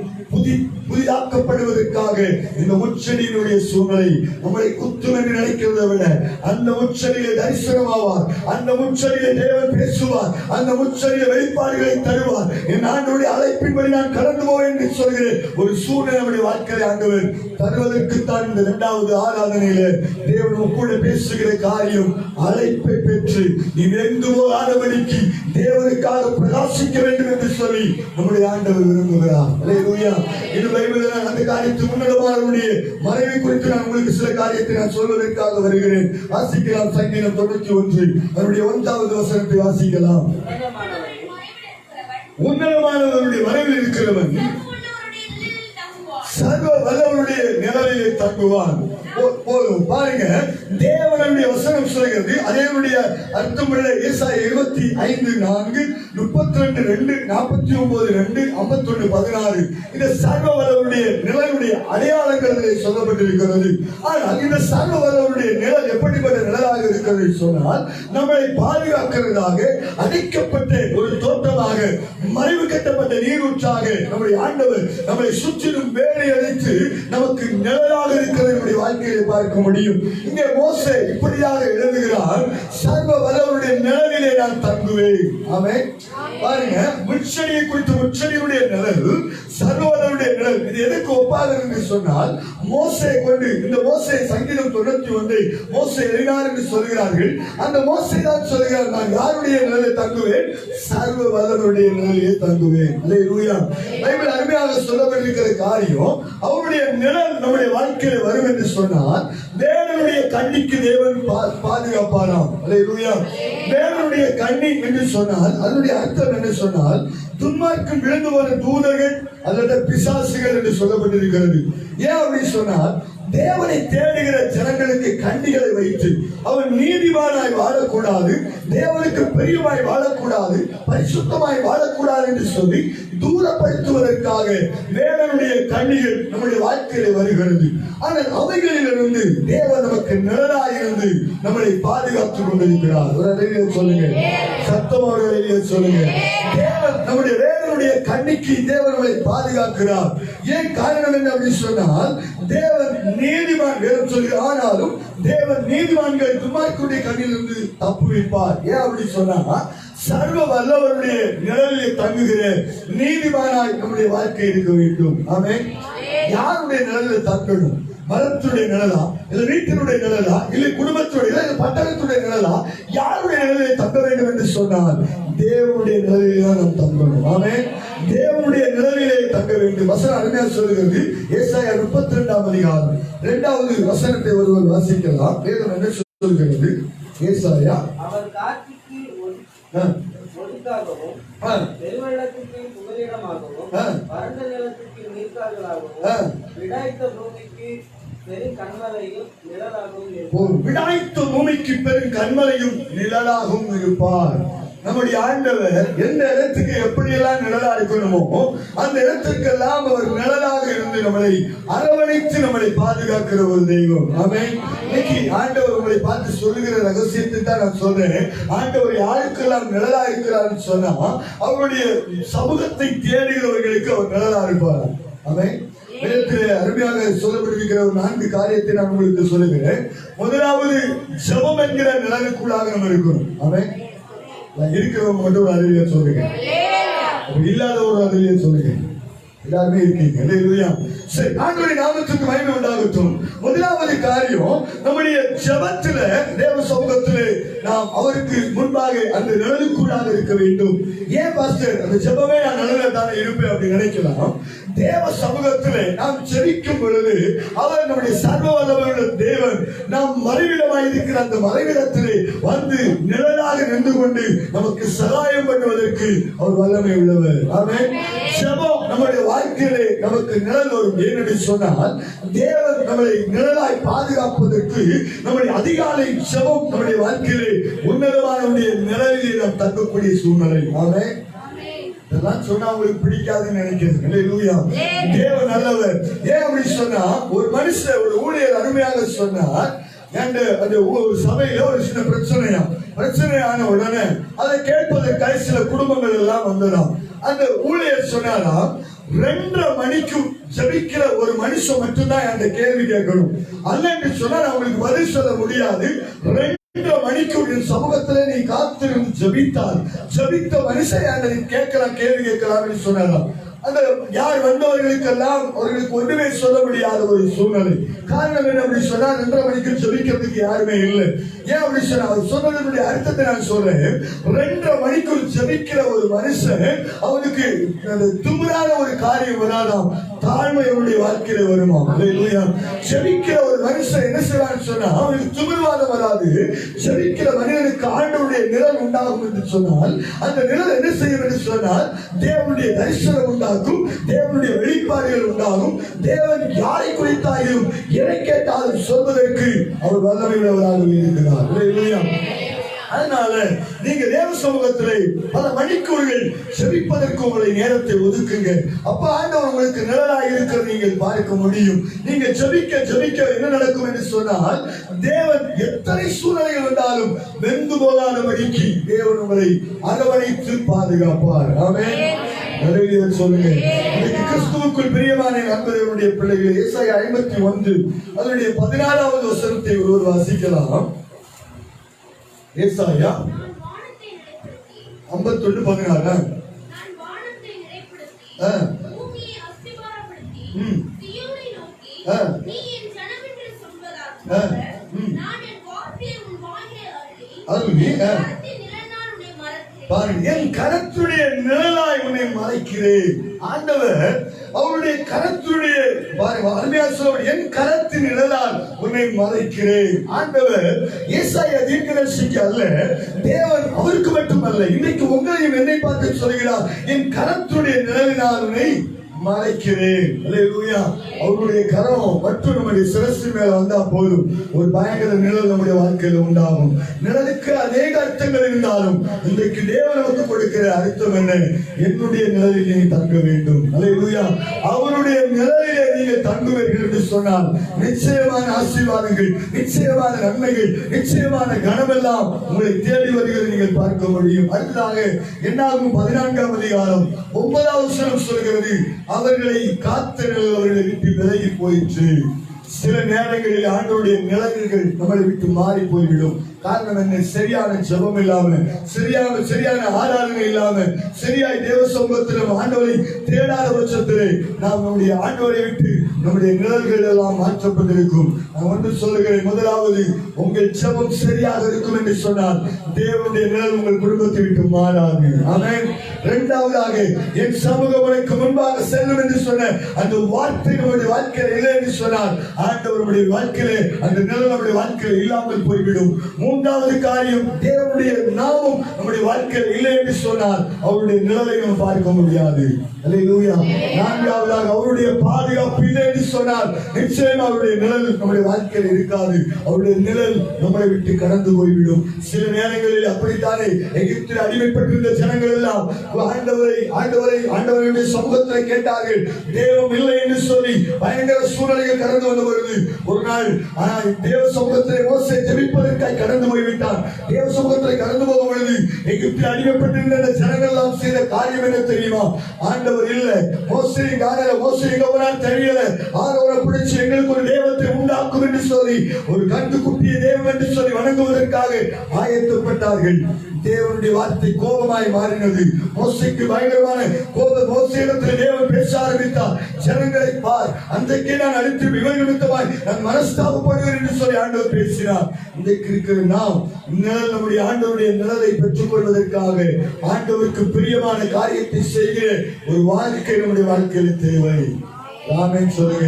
புதிதாக்கப்படுவதற்காக இந்த முச்சடியினுடைய சூழ்நிலை நம்மளை குத்தும் என்று நினைக்கிறதை விட அந்த முச்சடியிலே தரிசனமாவார், அந்த முச்சடியிலே தேவன் பேசுவார், அந்த முச்சடியிலே வெளிப்பாடுகளை தருவார். என் ஆண்டவருடைய அழைப்பின்படி நான் கடந்து போவேன் என்று சொல்கிறேன். ஒரு சூழ்நிலை நம்முடைய வாழ்க்கையை ஆண்டவர் தருவதற்குத்தான் இந்த 2வது ஆராதனையில தேவன் கூட பேசுகிற காரியம், அழைப்பை பெற்று நீ வெந்து போகாதபடிக்கு தேவனுக்காக பிரகாசிக்க வேண்டும் என்று சொல்லி நம்முடைய ஆண்டவர் விரும்புகிறார். அல்லேலூயா. இது பைபிளில் அந்த காரியத்துக்கு முன்னடமானவருடைய மறைவை குறித்து நான் உங்களுக்கு சில காரியத்தை நான் சொல்வதற்காக வருகிறேன். வாசிக்கலாம். சங்கீதம் 91 அதனுடைய 1வது வசனத்தை வாசிக்கலாம். உன்னதமானவருடைய மறைவில் இருக்கிறவன் சர்வ வல்லவருடைய நிழலிலே தங்குவான். போதும் பாருங்க, தேவனுடைய வசனம் சொல்கிறது. அதேனுடைய அர்த்தம் ஏசாயா 25:4, 32:2, 49:2, 51:16 இந்த சர்வ வல்லவருடைய நிழலுடைய அடையாளங்கள் சொல்லப்பட்டிருக்கிறது. ஆனால் இந்த சர்வ வல்லவருடைய நிழல் எப்படிப்பட்ட நிழலாக இருக்கிறது சொன்னால், நம்மளை பாதுகாக்கிறதாக, அடைக்கப்பட்ட ஒரு தோட்டமாக, மறைவு கட்டப்பட்ட நீரூற்றாக நம்முடைய ஆண்டவர் நம்மை சுற்றிலும் வேலை அடைத்து நமக்கு நிழலாக இருக்கிறது நம்முடைய வாழ்க்கையை பார்க்க முடியும். இங்கே மோசே இப்படியாக எழுதுகிறார், சர்வ வல்லவருடைய நிழலிலே நான் தங்குவேன். ஆமென். பாருங்க, முச்சடியை குறித்து முச்சடியுடைய நிழல், சர்வ வல்லவருடைய நிழல், இது எதுக்கு ஒப்பாக என்று சொன்னால், மோசே கொண்டு இந்த மோசே சங்கீதம் 91 மோசே எழுதினார் என்று சொல்கிறார்கள். அந்த மோசே தான் சொல்கிறார், நான் யாருடைய நிழலை தங்குவேன்? சர்வ வல்லவருடைய நிழலிலே தங்குவேன். அல்லேலூயா. பைபிள் அருமையாக சொல்லப்பட்டிருக்கிற காரியம், அவருடைய நிழல் நம்முடைய வாழ்க்கையில் வரும் என்று சொன்னால் தேவனுடைய கண்ணிக்கு தேவன் பாதுகாப்பாராம். அல்லேலூயா. தேவனுடைய கண்ணி என்று சொன்னால் அதனுடைய அர்த்தம் என்ன சொன்னால், துன்மார்க்கம் விழுந்து வர தூதர்கள் அல்லது பிசாசுகள் என்று சொல்லப்பட்டிருக்கிறது. ஏன் அப்படி சொன்னால், தேவனை தேடுகிற ஜனங்களுக்கு கண்ணிகளை வைத்து அவன் நீதிமானாய் வாழக்கூடாது, தேவனுக்கு பிரியமாய் வாழக்கூடாது, பரிசுத்தமாய் வாழக்கூடாது என்று சொல்லி தூரப்படுத்துவதற்காக தேவனுடைய கண்ணிகள் நம்முடைய வாழ்க்கையில வருகிறது. ஆனால் அவைகளிலிருந்து தேவன் நமக்கு நிழலாயிருந்து நம்மளை பாதுகாத்துக் கொண்டிருக்கிறார். ஒரு அறையிலே சொல்லுங்க, சத்தமாக வெளியே சொல்லுங்க. தேவன் நம்முடைய வேதனுடைய கண்ணிக்கு தேவன் நம்மளை பாதுகாக்கிறார். ஏன் காரணம் என்ன அப்படின்னு சொன்னால், தேவன் நீதிமான் வேதம் சொல்கிறார். ஆனாலும் தேவன் நீதிமான்கள் துன்மார்க்கருடைய கண்ணிலிருந்து தப்புவிப்பார். ஏன் அப்படி சொன்னா, சர்வ வல்லவருடைய நிழலிலே தங்குகிற நீதிமானாய் நம்முடைய வாழ்க்கை இருக்க வேண்டும். ஆமென். யாருடைய நிழலில் தங்கணும்? மரத்துடைய நிழலா, இல்ல வீட்டினுடைய நிழலா, இல்லை குடும்பத்துடைய, இல்லை பட்டணத்துடைய நிழலா? யாருடைய நிழலை தங்க வேண்டும் என்று சொன்னால் தேவனுடைய நிழலிலே தான் நாம் தங்கணும். ஆமென். தேவனுடைய நிழலிலே தங்க வேண்டும். வசனம் அருமையாக சொல்லுகிறது. ஏசாயா 32ஆம் அதிகாரம் 2வது வசனத்தை ஒருவர் வாசிக்கலாம். வேதம் என்ன சொல்கிறது? ஏசாயா, அவர் காட்சிக்கு ஒதுக்காகவும், பெருவெள்ளத்துக்கு புகலிடமாகவும், வறண்ட நிலத்துக்கு நீர்க்கால்களாகவும், விடாய்த்த பூமிக்கு பெரும் கண்மலையும் நிழலாகவும் இருப்பார். விடாய்த்த பூமிக்கு பெரும் கண்மலையும் நிழலாகவும் இருப்பார். நம்முடைய ஆண்டவர் எந்த இடத்துக்கு எப்படியெல்லாம் நிழலா இருக்கணுமோ அந்த இடத்துக்கெல்லாம் அவர் நிழலாக இருந்து நம்மளை அரவணைத்து நம்மளை பாதுகாக்கிற ஒரு தெய்வம். ஆமென். இன்னைக்கு ஆண்டவர் உங்களை பார்த்து சொல்லுகிற ரகசியத்தை தான் நான் சொல்றேன். ஆண்டவர் யாருக்கெல்லாம் நிழலா இருக்கிறார்னு சொன்னா அவருடைய சமூகத்தை தேடுகிறவர்களுக்கு அவர் நிழலா இருப்பார். ஆமென். வேதத்திலே அருமையாக சொல்லப்பட்டிருக்கிற ஒரு 4 காரியத்தை நான் உங்களுக்கு சொல்லுகிறேன். முதலாவது ஜெபம் என்கிற நிழலுக்குள்ளாக நம்ம இருக்கணும். ஆமென். இருக்கிறவங்க மட்டும் ஒரு அறிவியை சொல்லுங்க, இல்லாத ஒரு அறிவியை சொல்லுங்க. எல்லாருமே இருக்கீங்க. சரி, ஆண்டவருடைய நாமத்துக்கு மகிமை உண்டாகட்டும். முதலாவது காரியம், நம்முடைய ஜெபத்திலே தேவ சமூகத்திலே நாம் அவருக்கு முன்பாக அந்த நிழலுக்குள்ளாக இருக்க வேண்டும். ஏன் பாஸ்டர் அந்த ஜெபமே நான் நிழலில் தானே இருப்பேன் அப்படி நினைக்கலாம். தேவ சமூகத்திலே நாம் ஜெபிக்கும் பொழுது அவர் நம்முடைய சர்வ வல்லமையுள்ள தேவன் நாம் மறைவிடமாய் இருக்கிற அந்த மறைவிடத்திலே வந்து நிழலாக நின்று கொண்டு நமக்கு சகாயம் பண்ணுவதற்கு அவர் வல்லமை உள்ளவர். ஆமென். ஜெபம் நம்முடைய வாழ்க்கையிலே நமக்கு நிழல் வரும். ஏனென்று சொன்னால் தேவன் நம்மளை நிழலாய் பாதுகாப்பதற்கு நம்முடைய அதிகாலை ஜெபம் நம்முடைய வாழ்க்கையிலே உன்னதமான நிழலிலே நாம் தங்கக்கூடிய சூழ்நிலை. ஆமென். இதெல்லாம் சொன்னா உங்களுக்கு பிடிக்காதுன்னு நினைக்கிறேன். தேவன் நல்லவர். ஏன் அப்படி சொன்னா, ஒரு மனுஷன் ஒரு ஊழியர் அருமையாக சொன்னார், அந்த ஒரு சபையில ஒரு சின்ன பிரச்சனையான உடனே அதை கேட்பதற்காக சில குடும்பங்கள் எல்லாம் வந்ததாம். அந்த ஊழியர் சொன்னாராம், 2:30 மணிக்கு ஜெபிக்கிற ஒரு மனுஷன் மட்டும்தான் அந்த கேள்வி கேட்கணும். அல்ல என்று சொன்னால் அவங்களுக்கு பதில் சொல்ல முடியாது. 2:30 மணிக்கு சமூகத்திலே நீ காத்திருந்து ஜெபித்த மனுஷன் கேட்கலாம், கேள்வி கேட்கலாம் என்று சொன்னாராம். அந்த யார் வந்தவர்களுக்கெல்லாம் அவர்களுக்கு ஒன்றுமே சொல்ல முடியாத ஒரு சூழ்நிலை. காரணம் என்ன அப்படி சொன்னா, 2:30 மணிக்கு ஜெபிக்கிறதுக்கு யாருமே இல்லை. ஏன் அப்படி சொன்னா, அவர் சொன்னதனுடைய அர்த்தத்தை நான் சொல்றேன். 2:30 மணிக்குள் ஜெபிக்கிற ஒரு மனுஷன் அவனுக்கு துமுறாத ஒரு காரியம் வராதாம், தாழ்மை அவனுடைய வாழ்க்கையில வருமா. ஜெபிக்கிற ஒரு மனுஷன் என்ன செய்வான்னு சொன்னா அவனுக்கு துமிர்வாதம் வராது. ஜெபிக்கிற மனிதனுக்கு ஆண்டவருடைய நிழல் உண்டாகும் என்று சொன்னால் அந்த நிழல் என்ன செய்யும் என்று சொன்னால் தேவனுடைய தரிசனம் உண்டாகும், தேவனுடைய வெளிப்பாடுகள் உண்டாகும். தேவன் யாரை குறித்தாயும் எதை கேட்டாலும் சொல்வதற்கு அவர் வல்லமை உள்ளவராக இருக்கிறார். அதனால நீங்க தேவ சமூகத்திலே பல மணிக்கூறுகள் ஜெபிப்பதற்கு உங்களை நேரத்தை ஒதுக்குங்க. அப்ப ஆண்டவர் உங்களுக்கு நிழலாக இருக்கிற நீங்கள் பார்க்க முடியும். நீங்க ஜெபிக்க என்ன நடக்கும் என்று சொன்னால் தேவன் எத்தனை சூழ்நிலைகள் வந்தாலும் வெந்து போகாதபடிக்கு தேவன் உங்களை அரவணைத்து பாதுகாப்பார். ஆமென். சொல்லுங்க. கிறிஸ்துவுக்குள் பிரியமான அன்புடைய பிள்ளைகள், ஏசாயா 51 அதனுடைய 14வது வசனத்தை ஒருவர் வாசிக்கலாம். ஏசாயா 51:16. என் கரத்துடைய நிழலாய் உன்னை மறைக்கிறேன். ஆண்டவர் அவருடைய கரத்துடைய என் கரத்தின் நிழலால் உன்னை மறைக்கிறேன். ஆண்டவர் ஏசாயா தீர்க்கதரிசிக்கு அல்ல, தேவன் அவருக்கு மட்டுமல்ல, இன்னைக்கு உங்களையும் என்னை பார்த்து சொல்கிறார், என் கரத்துடைய நிழலினால் உன்னை மறைக்கிறேன். அல்லேலூயா. அவருடைய கரம் மற்றும் நம்முடைய சிரசு மேல வந்தா போதும், ஒரு பயங்கர நிழல் நம்முடைய வாழ்க்கையில உண்டாகும். நிழலுக்கு அநேக அர்த்தங்கள் இருந்தாலும் இன்றைக்கு தேவன் நமக்கு கொடுக்கிற அர்த்தம் என்ன? என்னுடைய நிழலில் நீ தங்க வேண்டும். அல்லேலூயா. அவருடைய நிழலிலே நீங்கள் தங்குவீர்கள் என்று சொன்னால் நிச்சயமான ஆசீர்வாதங்கள், நிச்சயமான நன்மைகள், நிச்சயமான கனமெல்லாம் உங்களை தேடி வருகிறது நீங்கள் பார்க்க முடியும். அடுத்ததாக என்னாகும் 14ஆம் அதிகாரம் 9வது வசனம் சொல்கிறது, அவர்களை காத்த நிழல் அவர்களை விட்டு விலகி போயிற்று. சில நேரங்களில் ஆண்டவருடைய நிழல்கள் நம்மளை விட்டு மாறி போய்விடும். காரணம் என்ன? சரியான ஜெபம் இல்லாம, சரியான ஆராதனை இல்லாம, சரியாய் தேவ சமூகத்தில் ஆண்டவரை தேடாத பட்சத்திலே நாம் நம்முடைய ஆண்டவரை விட்டு நம்முடைய நிழல்கள் எல்லாம் மாற்றப்பட்டிருக்கும். நான் ஒன்று சொல்லுகிறேன், முதலாவது உங்கள் ஜெபம் சரியாக இருக்கும் என்று சொன்னால் தேவனுடைய நிழல் உங்கள் குடும்பத்தை விட்டு மாறாது. ஆமென். இரண்டாவதாக என் சமூகம் உனக்கு முன்பாக செல்லும் என்று சொன்ன அந்த வார்த்தை நம்முடைய வாழ்க்கையில் இல்லை என்று சொன்னால் ஆண்டவருடைய வாழ்க்கையிலே அந்த நிழல் நம்முடைய வாழ்க்கையில் இல்லாமல் போய்விடும். மூன்றாவது காரியம், தேவனுடைய நாமம் நம்முடைய வாழ்க்கையில் இல்லை என்று சொன்னால் அவருடைய நிழலை நாம் பார்க்க முடியாது. அல்லேலூயா. நான்காவதாக, அவருடைய பாதுகாப்பு இல்லை என்று சொன்னால் நிச்சயம் அவருடைய நிழல் நம்முடைய வாழ்க்கையில் இருக்காது. அவருடைய நிழல் நம்மை விட்டு கடந்து போய்விடும். சில நேரங்களில் அப்படித்தானே எகிப்தில் அடிமைப்பட்டிருந்த ஜனங்கள் எல்லாம் ஆண்டவருடைய சமூகத்தை கேட்டார்கள். தேவம் இல்லை என்று சொல்லி பயங்கர சூழ்நிலைகள் கடந்து வந்த பொழுது ஒரு நாள் தேவ சமூகத்தை மோசே ஜெபிப்பதற்காக கடந்து போய்விட்டார். தேவ சமூகத்தை கடந்து போகும் பொழுது எகிப்தில் அடிமைப்பட்டிருந்த ஜனங்கள் எல்லாம் செய்த காரியம் என்ன தெரியுமா? ஆண்டவர் இல்லை, மோசே தெரியல, ஆரோரை பிடிச்சு எங்களுக்கு ஒரு தேவத்தை உண்டாக்கும் என்று சொல்லி ஒரு கண்டுக்குட்டிய தேவன் என்று சொல்லி வணங்குவதற்காக ஆயத்தப்பட்டார்கள். தேவனுடைய வார்த்தை கோபமாய் மாறினது. மோசேக்கு பயங்கரமான கோபம். மோசேயிடத்தில் தேவன் பேச ஆரம்பித்தார். ஜனங்களை பார், அன்றைக்கே நான் அழித்து இவர்கள் நிமித்தமாய் நான் மனஸ்தாபப்படுவேன் என்று சொல்லி ஆண்டவர் பேசினார். இன்றைக்கு இருக்கிற நாம் நம்முடைய ஆண்டவருடைய நிழலை பெற்றுக் கொள்வதற்காக ஆண்டவருக்கு பிரியமான காரியத்தை செய்கிற ஒரு வாழ்க்கை நம்முடைய வாழ்க்கையில் தேவை. ஆமென் சொல்லுங்க.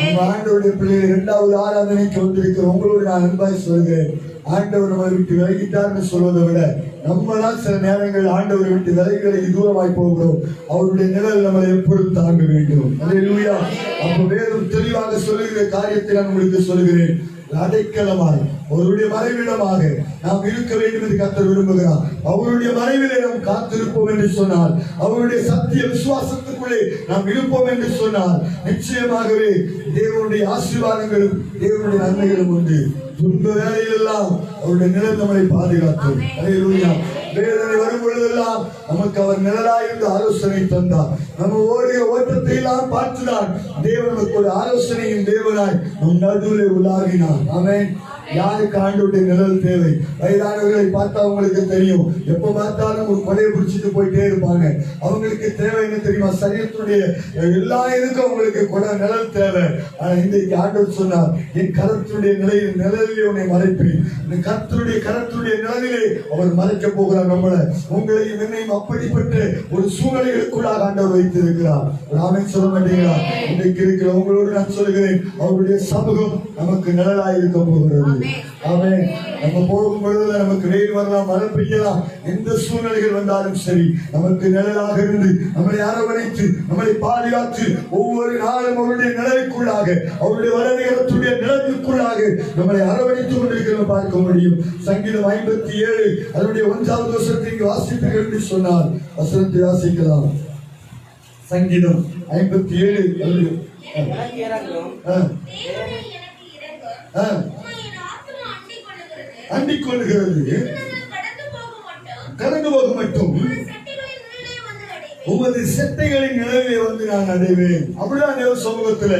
நம்ம ஆண்டவருடைய பிள்ளைகள் 2வது ஆராதனைக்கு வந்திருக்கிற உங்களோடு நான் அன்பாய் சொல்கிறேன். ஆண்டவர் நம்மளை விட்டு விலகிட்டார்னு சொல்வதை விட நம்ம தான் சில நேரங்கள் ஆண்டவரை விட்டு விலகி தூரமாய் போகிறோம். அவருடைய நிழல் நம்மளை எப்பொழுதும் தாங்க வேண்டும். அல்லேலூயா. அப்ப வேதம் தெளிவாக சொல்லுகிற காரியத்தை நான் உங்களுக்கு சொல்கிறேன். அடைக்கலமாய் அவருடைய மறைவிடமாக நாம் இருக்க வேண்டும் என்று கர்த்தர் விரும்புகிறார். அவருடைய மறைவிலே நாம் காத்திருப்போம் என்று சொன்னால், அவருடைய சத்திய விசுவாசத்துக்குள்ளே நாம் இருப்போம் என்று சொன்னால் நிச்சயமாகவே தேவனுடைய ஆசீர்வாதங்களும் தேவனுடைய நன்மைகளும் உண்டு. துன்ப வேலையில் எல்லாம் அவருடைய நிழல் நம்மை பாதுகாக்கும். அல்லேலூயா. வேதனை வரும் பொழுதெல்லாம் நமக்கு அவர் நிழலாயிருந்து ஆலோசனை தந்தார். நம்ம ஓடிய ஓட்டத்தை எல்லாம் பார்த்துதான் தேவன் நமக்கு ஒரு ஆலோசனையின் தேவனாய் நம் நடுவிலே உலாவினார். ஆமென். யாருக்கு ஆண்டவருடைய நிழல் தேவை? வயதானவர்களை பார்த்தா அவங்களுக்கு தெரியும். எப்ப பார்த்தாலும் ஒரு கொடையை பிடிச்சிட்டு போயிட்டே இருப்பாங்க. அவங்களுக்கு தேவை என்ன தெரியுமா? சரீரத்துடைய எல்லா இதுக்கும் அவங்களுக்கு கொடை நிழல் தேவை. ஆனா இன்றைக்கு ஆண்டவர் சொன்னார், என் கரத்துடைய நிழலிலே உன்னை மறைப்பேன். கரத்துடைய நிழலிலே அவர் மறைக்க போகிறார் நம்மளை, உங்களையும் என்னையும் அப்படிப்பட்ட ஒரு சூழ்நிலைகளுக்குள்ளாக ஆண்டவர் வைத்திருக்கிறார். ஆமென் சொல்ல மாட்டீங்களா? இன்றைக்கு இருக்கிற உங்களோடு நான் சொல்கிறேன், அவருடைய சமூகம் நமக்கு நிழலாய் இருக்க போகிறது. ஆமென். நம்ம போகும் பொழுது நமக்கு வெயில் வரலாம், மழை பெய்யலாம், எந்த சூழ்நிலைகள் வந்தாலும் சரி நமக்கு நிழலாக இருந்து நம்மளை அரவணைத்து நம்மளை பாதுகாத்து ஒவ்வொரு நாளும் அவருடைய நிழலுக்குள்ளாக அவருடைய வரவேற்கத்துடைய நிழலுக்குள்ளாக நம்மளை அரவணைத்துக் கொண்டிருக்கிறத பார்க்க முடியும். சங்கீதம் 57 அதனுடைய 1வது வசனத்தை வாசிப்பீர்கள் என்று சொன்னால் வசனத்தை வாசிக்கலாம். சங்கீதம் 57 அண்டிக் கொள்கிறது, கடந்து போக மட்டும் உமது செட்டைகளின் நிழலிலே வந்து நான் அடைவேன். அப்படிதான் தேவ சமூகத்துல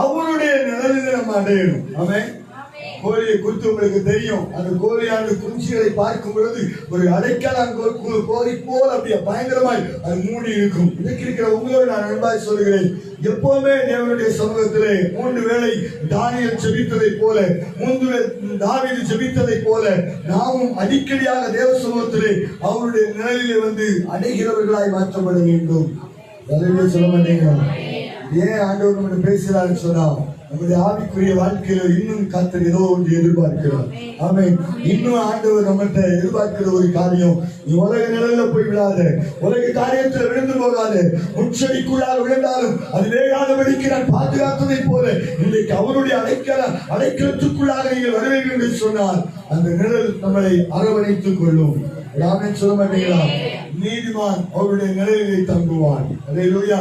அவருடைய நிழலிலே நம்ம அடையணும். ஆமென். கோழியை குறித்து உங்களுக்கு தெரியும். அந்த கோழியானது குஞ்சுகளை பார்க்கும் பொழுது ஒரு அடைக்கலான் கோழி போல் அப்படியே பயங்கரமாய் அது மூடி இருக்கும். இதுக்கு இருக்கிற உங்களோடு நான் அன்பாய் சொல்கிறேன், எப்பவுமே தேவனுடைய சமூகத்திலே 3 வேளை தானியேல் ஜெபித்ததை போல, 3 தாவீது ஜெபித்ததை போல நாமும் அடிக்கடியாக தேவ சமூகத்திலே அவருடைய நிழலிலே வந்து அடைகிறவர்களாய் மாற்றப்பட வேண்டும். சொல்ல மாட்டீங்களா? ஏன் ஆண்டவர் நம்ம பேசுகிறான்னு சொன்னா, நம்முடைய ஆவிக்குரிய வாழ்க்கையில இன்னும் கர்த்தர் ஏதோ ஒன்று எதிர்பார்க்கிறார். ஆமென். இன்னும் ஆண்டவர் நம்மகிட்ட எதிர்பார்க்கிற ஒரு காரியம், நீ உலக நிழல்ல போய் விடாத, உலக காரியத்துல விழுந்து போகாத, முச்சடிக்குள்ளாக விழுந்தாலும் அது வேகாதபடிக்கு நான் பாதுகாத்ததை போல இன்றைக்கு அவருடைய அடைக்கலத்துக்குள்ளாக நீங்கள் வருவீர்கள் என்று சொன்னால் அந்த நிழல் நம்மளை அரவணைத்துக் கொள்ளும். ஆமென் சொல்ல மாட்டீங்களா? நீதிமான் அவருடைய நிழலிலே தங்குவான். அல்லேலூயா.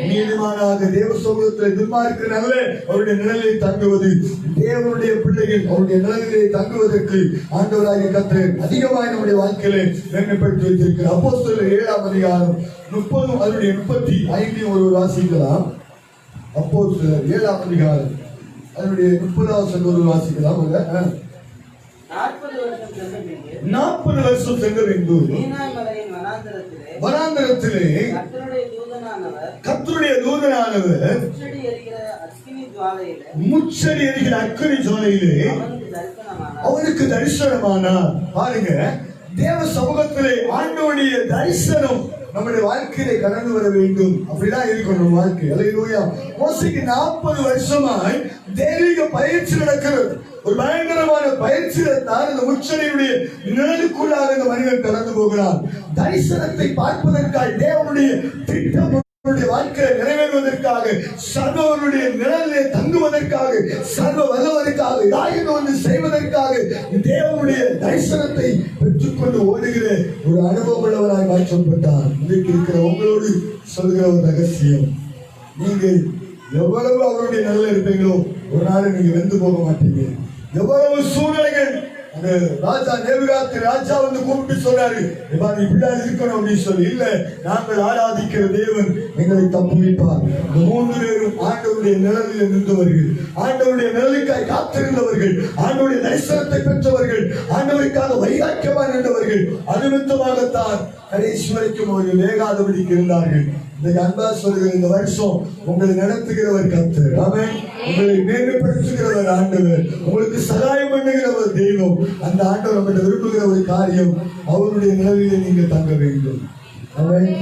நீதிமானாக தேவ சமூகத்தில் துன்மார்க்கனாலே அவருடைய நிழலிலே தங்குவது, தேவனுடைய பிள்ளைகள் அவருடைய நிழலிலே தங்குவதற்கு ஆண்டவராகிய கர்த்தர் அதிகமாக நம்முடைய வாழ்க்கையிலே மேன்மைப்படுத்தி வைத்திருக்கிறார். அப்போஸ்தலர் 7ஆம் அதிகாரம் 30 அதனுடைய 35 ஒரு வாசிக்கலாம். அப்போஸ்தலர் 7ஆம் அதிகாரம் அதனுடைய 30வது வசனம் ஒரு வாசிக்கலாம். 40 வருஷம் சென்ற பின்பு வனாந்தரத்திலே கர்த்தருடைய தூதனானவர் முச்சடி எரிகிற அக்கினி ஜுவாலையிலே அவருக்கு தரிசனமானார். பாருங்க, தேவ சமூகத்திலே ஆண்டவருடைய தரிசனம் நம்முடைய வாழ்க்கையிலே கடந்து வர வேண்டும். அப்படிதான் இருக்கும் நம்ம வாழ்க்கை. அல்லேலூயா. மோசேக்கு 40 வருஷமாய் தெய்வீக பயிற்சி நடக்கிறது. ஒரு பயங்கரமான பயிற்சியை தான் இந்த முச்சனையுடைய நிழலுக்குள்ளாக இந்த மனிதன் கடந்து போகிறான். தரிசனத்தை பார்ப்பதற்காக தேவனுடைய திட்டம் வாழ்க்கையை நிறைவேறுவதற்காக, சர்வனுடைய நிழலிலே தங்குவதற்காக, சர்வ வல்லவருக்காக, ஏதாவது ஒன்று செய்வதற்காக தேவனுடைய தரிசனத்தை பெற்றுக்கொண்டு ஓடுகிற ஒரு அனுபவம் உள்ளவராய் மாற்றப்பட்டார். இன்றைக்கு இருக்கிற உங்களோடு சொல்கிற ஒரு ரகசியம், நீங்கள் எவ்வளவு அவருடைய நிழலில் இருப்பீங்களோ ஒரு நாள் நீங்க வெந்து போக மாட்டீங்க. எவ்வளவு சூழ்நிலைகள் அந்த ராஜா நேபுகாத் ராஜா வந்து கூப்பிட்டு சொன்னாரு, இப்படிதான் இருக்கணும் அப்படின்னு சொல்லி, இல்ல நாங்கள் ஆராதிக்கிற தேவன் எங்களை தப்புவிப்பார். இந்த 3 பேரும் ஆண்டவருடைய நிழலில் நின்றவர்கள், ஆண்டவருடைய நிழலுக்காய் காத்திருந்தவர்கள், ஆண்டவருடைய தரிசனத்தை பெற்றவர்கள், ஆண்டவருக்காக வைராக்கியமா நின்றவர்கள். அனுமத்தமாகத்தான் கடைசி வரைக்கும் அவர்கள் வேகாதபடிக்கு இருந்தார்கள். இந்த அன்பா சொல்கிற இந்த வருஷம் உங்களை நடத்துகிறவர் கர்த்தர். ஆமென். உங்களை மேன்மைப்படுத்துகிறவர் ஆண்டவர், உங்களுக்கு சகாயம் பண்ணுகிறவர் தெய்வம். அந்த ஆண்டவர் நம்மகிட்ட விரும்புகிற ஒரு காரியம், அவருடைய நிழலிலே நீங்க தங்க வேண்டும். ஆமென்.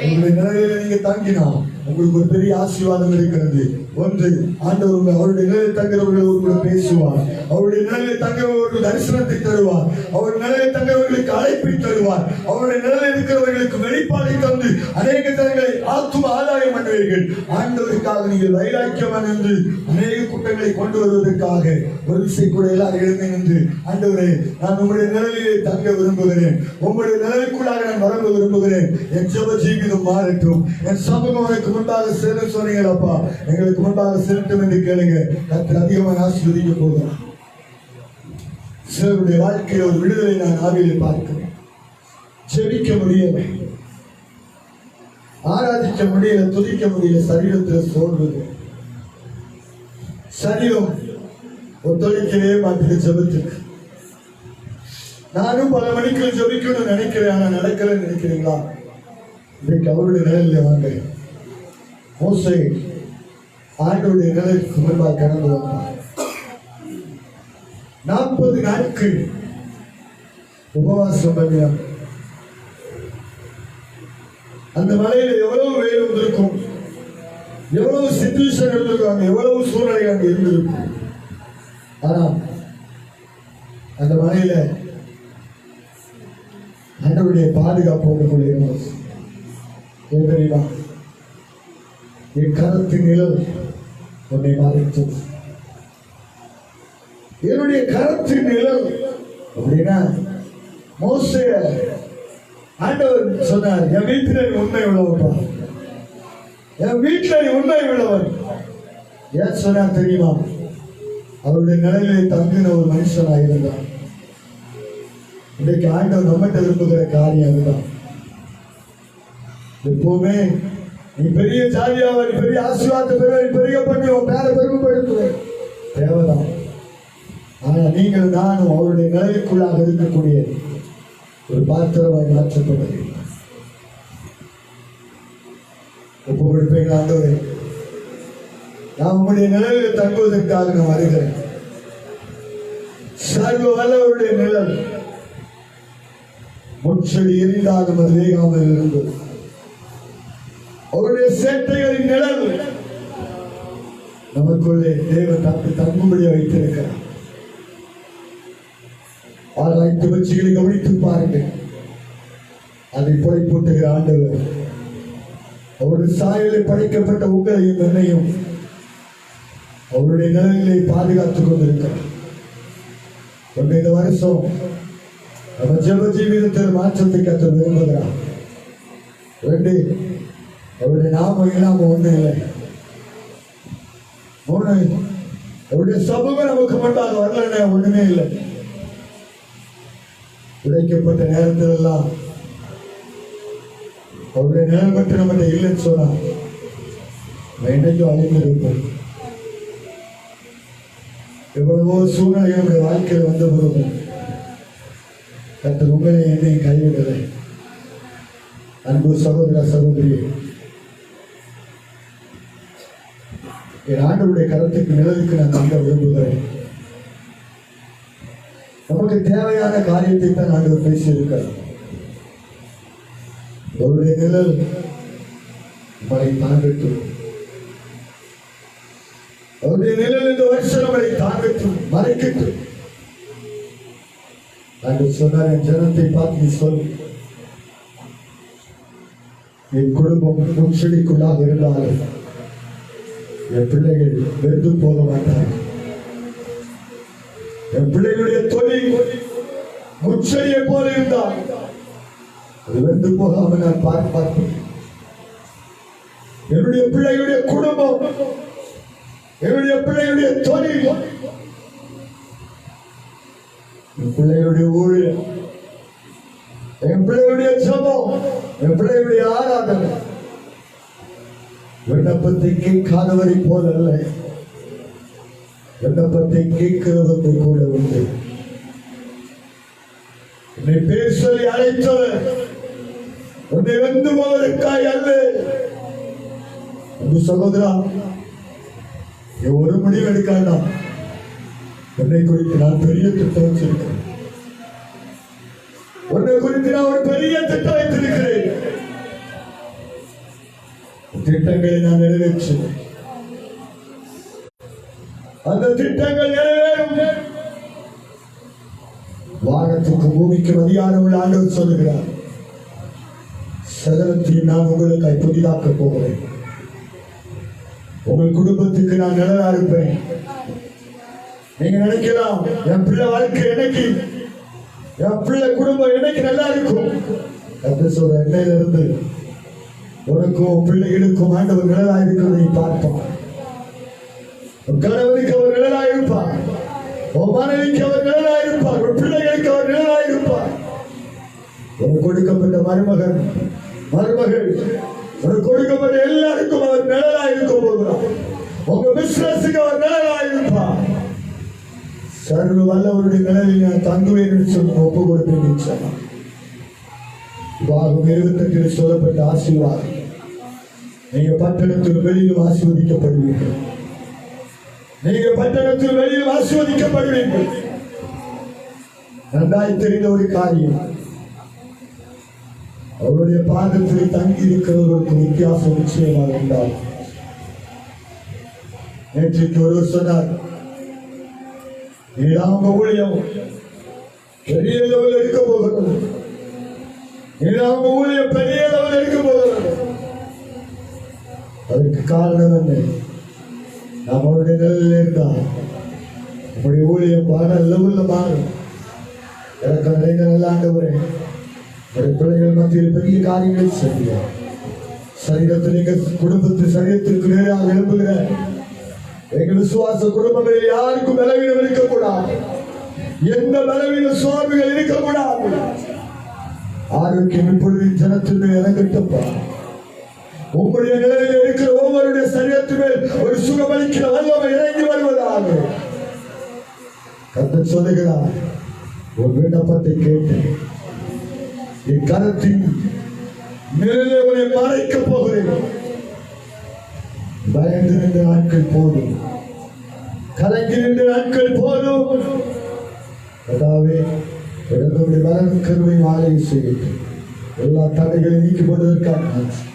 உங்களுடைய நிழலிலே நீங்க தங்கினா உங்களுக்கு ஒரு பெரிய ஆசீர்வாதம் இருக்கிறது. ஒன்று, ஆண்டவர் அவருடைய நிலையில் தங்குறவர்கள் கூட பேசுவார், அவருடைய நிலையில் தங்குறவர்களுக்கு தரிசனத்தை தருவார், அவருடைய நிலையில் தங்குறவர்களுக்கு அழைப்பை தருவார், அவருடைய நிலையில் இருக்கிறவர்களுக்கு வெளிப்பாடை தந்து அநேக தரங்களை ஆத்தும ஆதாயம் பண்ணுவீர்கள். ஆண்டவருக்காக நீங்கள் வைராக்கியமான என்று அநேக கூட்டங்களை கொண்டு வருவதற்காக ஒரு விஷயம் கூட எல்லாரும் எழுந்து நின்று, ஆண்டவரே நான் உங்களுடைய நிலையிலே தங்க விரும்புகிறேன், உங்களுடைய நிலைக்குள்ளாக நான் வர விரும்புகிறேன், என் ஜெப ஜீவிதம் மாறட்டும், என் சமூகம் உனக்கு முன்பாக சேர சொன்னீங்களப்பா, எங்களுக்கு முன்பாக செலுத்தும் என்று கேளுங்க. கர்த்தர் அதிகமாக ஆசீர்வதிக்க போகிறார். சிலருடைய வாழ்க்கையில் ஒரு விடுதலை நான் ஆவியிலே பார்க்கிறேன். ஜெபிக்க முடியல, ஆராதிக்க முடியல, துதிக்க முடியல, சரீரத்தில் சோர்வது, சரீரம் ஒத்துழைக்கவே மாட்டேங்குது ஜெபத்துக்கு. நானும் பல மணிக்கு ஜெபிக்கணும்னு நினைக்கிறேன், ஆனா நடக்கலன்னு நினைக்கிறீங்களா? இன்றைக்கு அவருடைய நிலையில வாங்க. மோசே ஆண்டவருடைய நிலைக்கு முன்பாக கடந்து வந்தார். 40 நாட்கள் உபவாசம் பண்ணினார். அந்த மலையில எவ்வளவு வெயில் இருந்திருக்கும், எவ்வளவு சிச்சுவேஷன் இருந்திருக்காங்க, எவ்வளவு சூழ்நிலை அங்க இருந்திருக்கும். ஆனா அந்த மலையில ஆண்டவருடைய பாதுகாப்பு இருந்தது. தெரியுமா? என் கரத்தின் நிழல் உன்னை மறைத்தது. என்னுடைய கரத்தின் நிழல் அப்படின்னா மோசே ஆண்டவர் சொன்னார், என் வீட்டில் நீ உண்மை உள்ளவன், என் வீட்டில் நீ உண்மை உள்ளவன். ஏன் சொன்னார் தெரியுமா? அவருடைய நிலையிலே தங்கின ஒரு மனுஷனாக இருந்தார். இன்றைக்கு ஆண்டவர் நம்மகிட்ட விரும்புகிற காரியம் அதுதான். எப்பவுமே நீ பெரிய ஜாதியாவ, நீ பெரிய ஆசீர்வாதத்தை பெற, பெரிய பண்ணி உன் பேரை பெருமைப்படுத்துவேன் தேவைதான். ஆனா நீங்கள் நானும் அவருடைய நிலைக்குள்ளாக இருக்கக்கூடிய ஒரு பாத்திரமாய் மாற்றப்படுது. ஒப்பு கொடுப்பீங்களா? ஆண்டவரே, நான் உங்களுடைய நிலையில் தங்குவதற்காக நான் வருகிறேன். சர்வ வல்லவருடைய நிழல் முச்செடி எரிந்தாலும் அது வேகாமல் இருந்தது. அவருடைய சேட்டைகளின் நிழல் நமக்குள்ளே தேவன் தங்கும்படியா வைத்திருக்கிறார். ஆராய்ச்சி வச்சுகளை கவனித்து பாருங்கள். அதை புடைப்பூட்டுகிற ஆண்டவர் அவருடைய சாயலில் படைக்கப்பட்ட உங்களையும் என்னையும் அவருடைய நிழலிலே பாதுகாத்துக் கொண்டிருக்கிறார். இந்த வருஷம் நம்ம ஜெப ஜீவிதத்தில் மாற்றத்தை கற்று விரும்புகிறார். 2, அவருடைய நாமம் இல்லாம ஒண்ணு இல்லை. 3, அவருடைய சமூகம் நமக்கு முன்பாக வரலன்னா ஒண்ணுமே இல்லை. உடைக்கப்பட்ட நேரத்தில் எல்லாம் அவருடைய நிழல் மட்டும் நம்மகிட்ட இல்லைன்னு சொன்னா என்னைக்கும் அழிந்திருப்போம். எவ்வளவோ சூழ்நிலை நம்முடைய வாழ்க்கையில் வந்த போதும் கர்த்தர் உங்களை என்னையும் கைவிடலை. அன்பு சகோதர சகோதரி, என் ஆண்டவருடைய கரத்துக்கு நிழலுக்கு நான் தங்க விரும்புகிறேன். நமக்கு தேவையான காரியத்தை தான் ஆண்டவர் பேசியிருக்கிறார். அவருடைய நிழல் நம்மளை தாங்கட்டும். அவருடைய நிழல் இந்த வருஷம் நம்மளை தாங்கட்டும், மறைக்கட்டும். நாங்கள் சொன்னார், என் ஜனத்தை பார்த்து சொல், என் குடும்பம் முச்செடிக்குள்ளாக இருந்தாலும் என் பிள்ளைகள் வெறுத்து போக மாட்டார்கள். என் பிள்ளைகளுடைய தொழில் முச்செடியை போல இருந்தால் அது வெறுத்து போகாமல் நான் பார்ப்பேன். என்னுடைய பிள்ளைகளுடைய குடும்பம், என்னுடைய பிள்ளைகளுடைய தொழில், என் பிள்ளைகளுடைய ஊழியம், என் பிள்ளைகளுடைய ஜெபம், என் பிள்ளைகளுடைய ஆராதனை விண்ணப்பத்தை கேட்காதவரை போல அல்ல, விண்ணப்பத்தை கேட்கிறவர்கள் கூட உண்டு. உன்னை பேர் சொல்லி அழைத்தவர் உன்னை வெந்து போவதற்காய் அல்ல. சகோதரா, ஒரு முடிவு எடுக்காண்டாம். உன்னை குறித்து நான் பெரிய திட்டம் வச்சிருக்கிறேன். உன்னை குறித்து நான் ஒரு பெரிய திட்டம் வைத்திருக்கிறேன். திட்டங்களை நான் நிறைவேற்றுவேன். அந்த திட்டங்கள் நிறைவேறும். வானத்துக்கு பூமிக்கு அதிகாரம் உள்ள ஆண்டவர் சொல்லுகிறார், சகலத்தையும் நான் உங்களுக்காய் புதிதாக்க போகிறேன். உங்கள் குடும்பத்துக்கு நான் நிழலா இருப்பேன். நீங்க நினைக்கலாம், என் பிள்ளை வாழ்க்கை என்னைக்கு, என் பிள்ளை குடும்பம் என்னைக்கு நல்லா இருக்கும் என்று சொல்ற எண்ணெயில இருந்து உனக்கும் பிள்ளைகளுக்கும் ஆண்டவர் நிழலா இருக்கிறதை பார்ப்பான். கணவருக்கு அவர் நிழலா இருப்பார், உன் மனைவிக்கு அவர் நிழலா இருப்பார், உன் பிள்ளைகளுக்கு அவர் நிழலா இருப்பார். உனக்கு கொடுக்கப்பட்ட மருமகன் மருமகள், உனக்கு கொடுக்கப்பட்ட எல்லாருக்கும் அவர் நிழலா இருக்க போகிறார். உங்க பிசினஸுக்கு அவர் நிழலா இருப்பார். சர்வ வல்லவருடைய நிழலில் நான் தங்குவேன் என்று சொல்லி ஒப்பு கொடுப்பேன் சொன்னார். பாகம் 28 சொல்லப்பட்ட ஆசீர்வாதம். நீங்க பட்டணத்தில் வெளியிலும் ஆசீர்வதிக்கப்படுவீர்கள். நீங்க பட்டணத்தில் வெளியில் ஆசீர்வதிக்கப்படுவீர்கள். நன்றாய் தெரிந்த ஒரு காரியம், அவருடைய பாதத்தில் தங்கி இருக்கிறவர்களுக்கு வித்தியாசம் நிச்சயமாக உண்டாகும். நேற்றைக்கு ஒருவர் சொன்னார், நீடாம ஊழியம் பெரிய லெவல் எடுக்க போகிறது, நீடாம ஊழியம் பெரிய லெவல் எடுக்க போகிறது. அதற்கு காரணம் என்ன? நாம் அவருடைய நிலையில் இருந்தால் நம்முடைய ஊழியம் பாட லெவல்ல மாறும். எனக்கு நிறைய நல்ல ஆண்டவரே, பிள்ளைகள் மத்தியில் பெரிய காரியங்களை செய்ய சரீரத்தில் எங்கள் குடும்பத்தில் சரீரத்திற்கு நேராக எழுப்புகிற எங்கள் விசுவாச குடும்பங்களில் யாருக்கும் பலவீனம் இருக்கக்கூடாது. எந்த பலவீன சோர்வுகள் இருக்கக்கூடாது. ஆரோக்கியம் இப்பொழுது ஜனத்தின் மேல் இறங்கட்டப்பா. உங்களுடைய நிலையில் இருக்கிற ஒவ்வொருடைய சரீரத்தின் மேல் ஒரு சுகமளிக்கிற வல்லமை இறங்கி வருவதாக கர்த்தர் சொல்லுகிறார். ஒரு விண்ணப்பத்தை கேட்டு என் கரத்தின் நிலையை உன்னை மறைக்கப் போகிறேன். பயந்து நின்ற நாட்கள் போதும், கலங்கி நின்ற நாட்கள் போதும். அதாவே என்னுடைய வளர்ந்து கருவை ஆலயம் செய்யும் எல்லா தடைகளை நீக்கி போடுவதற்காக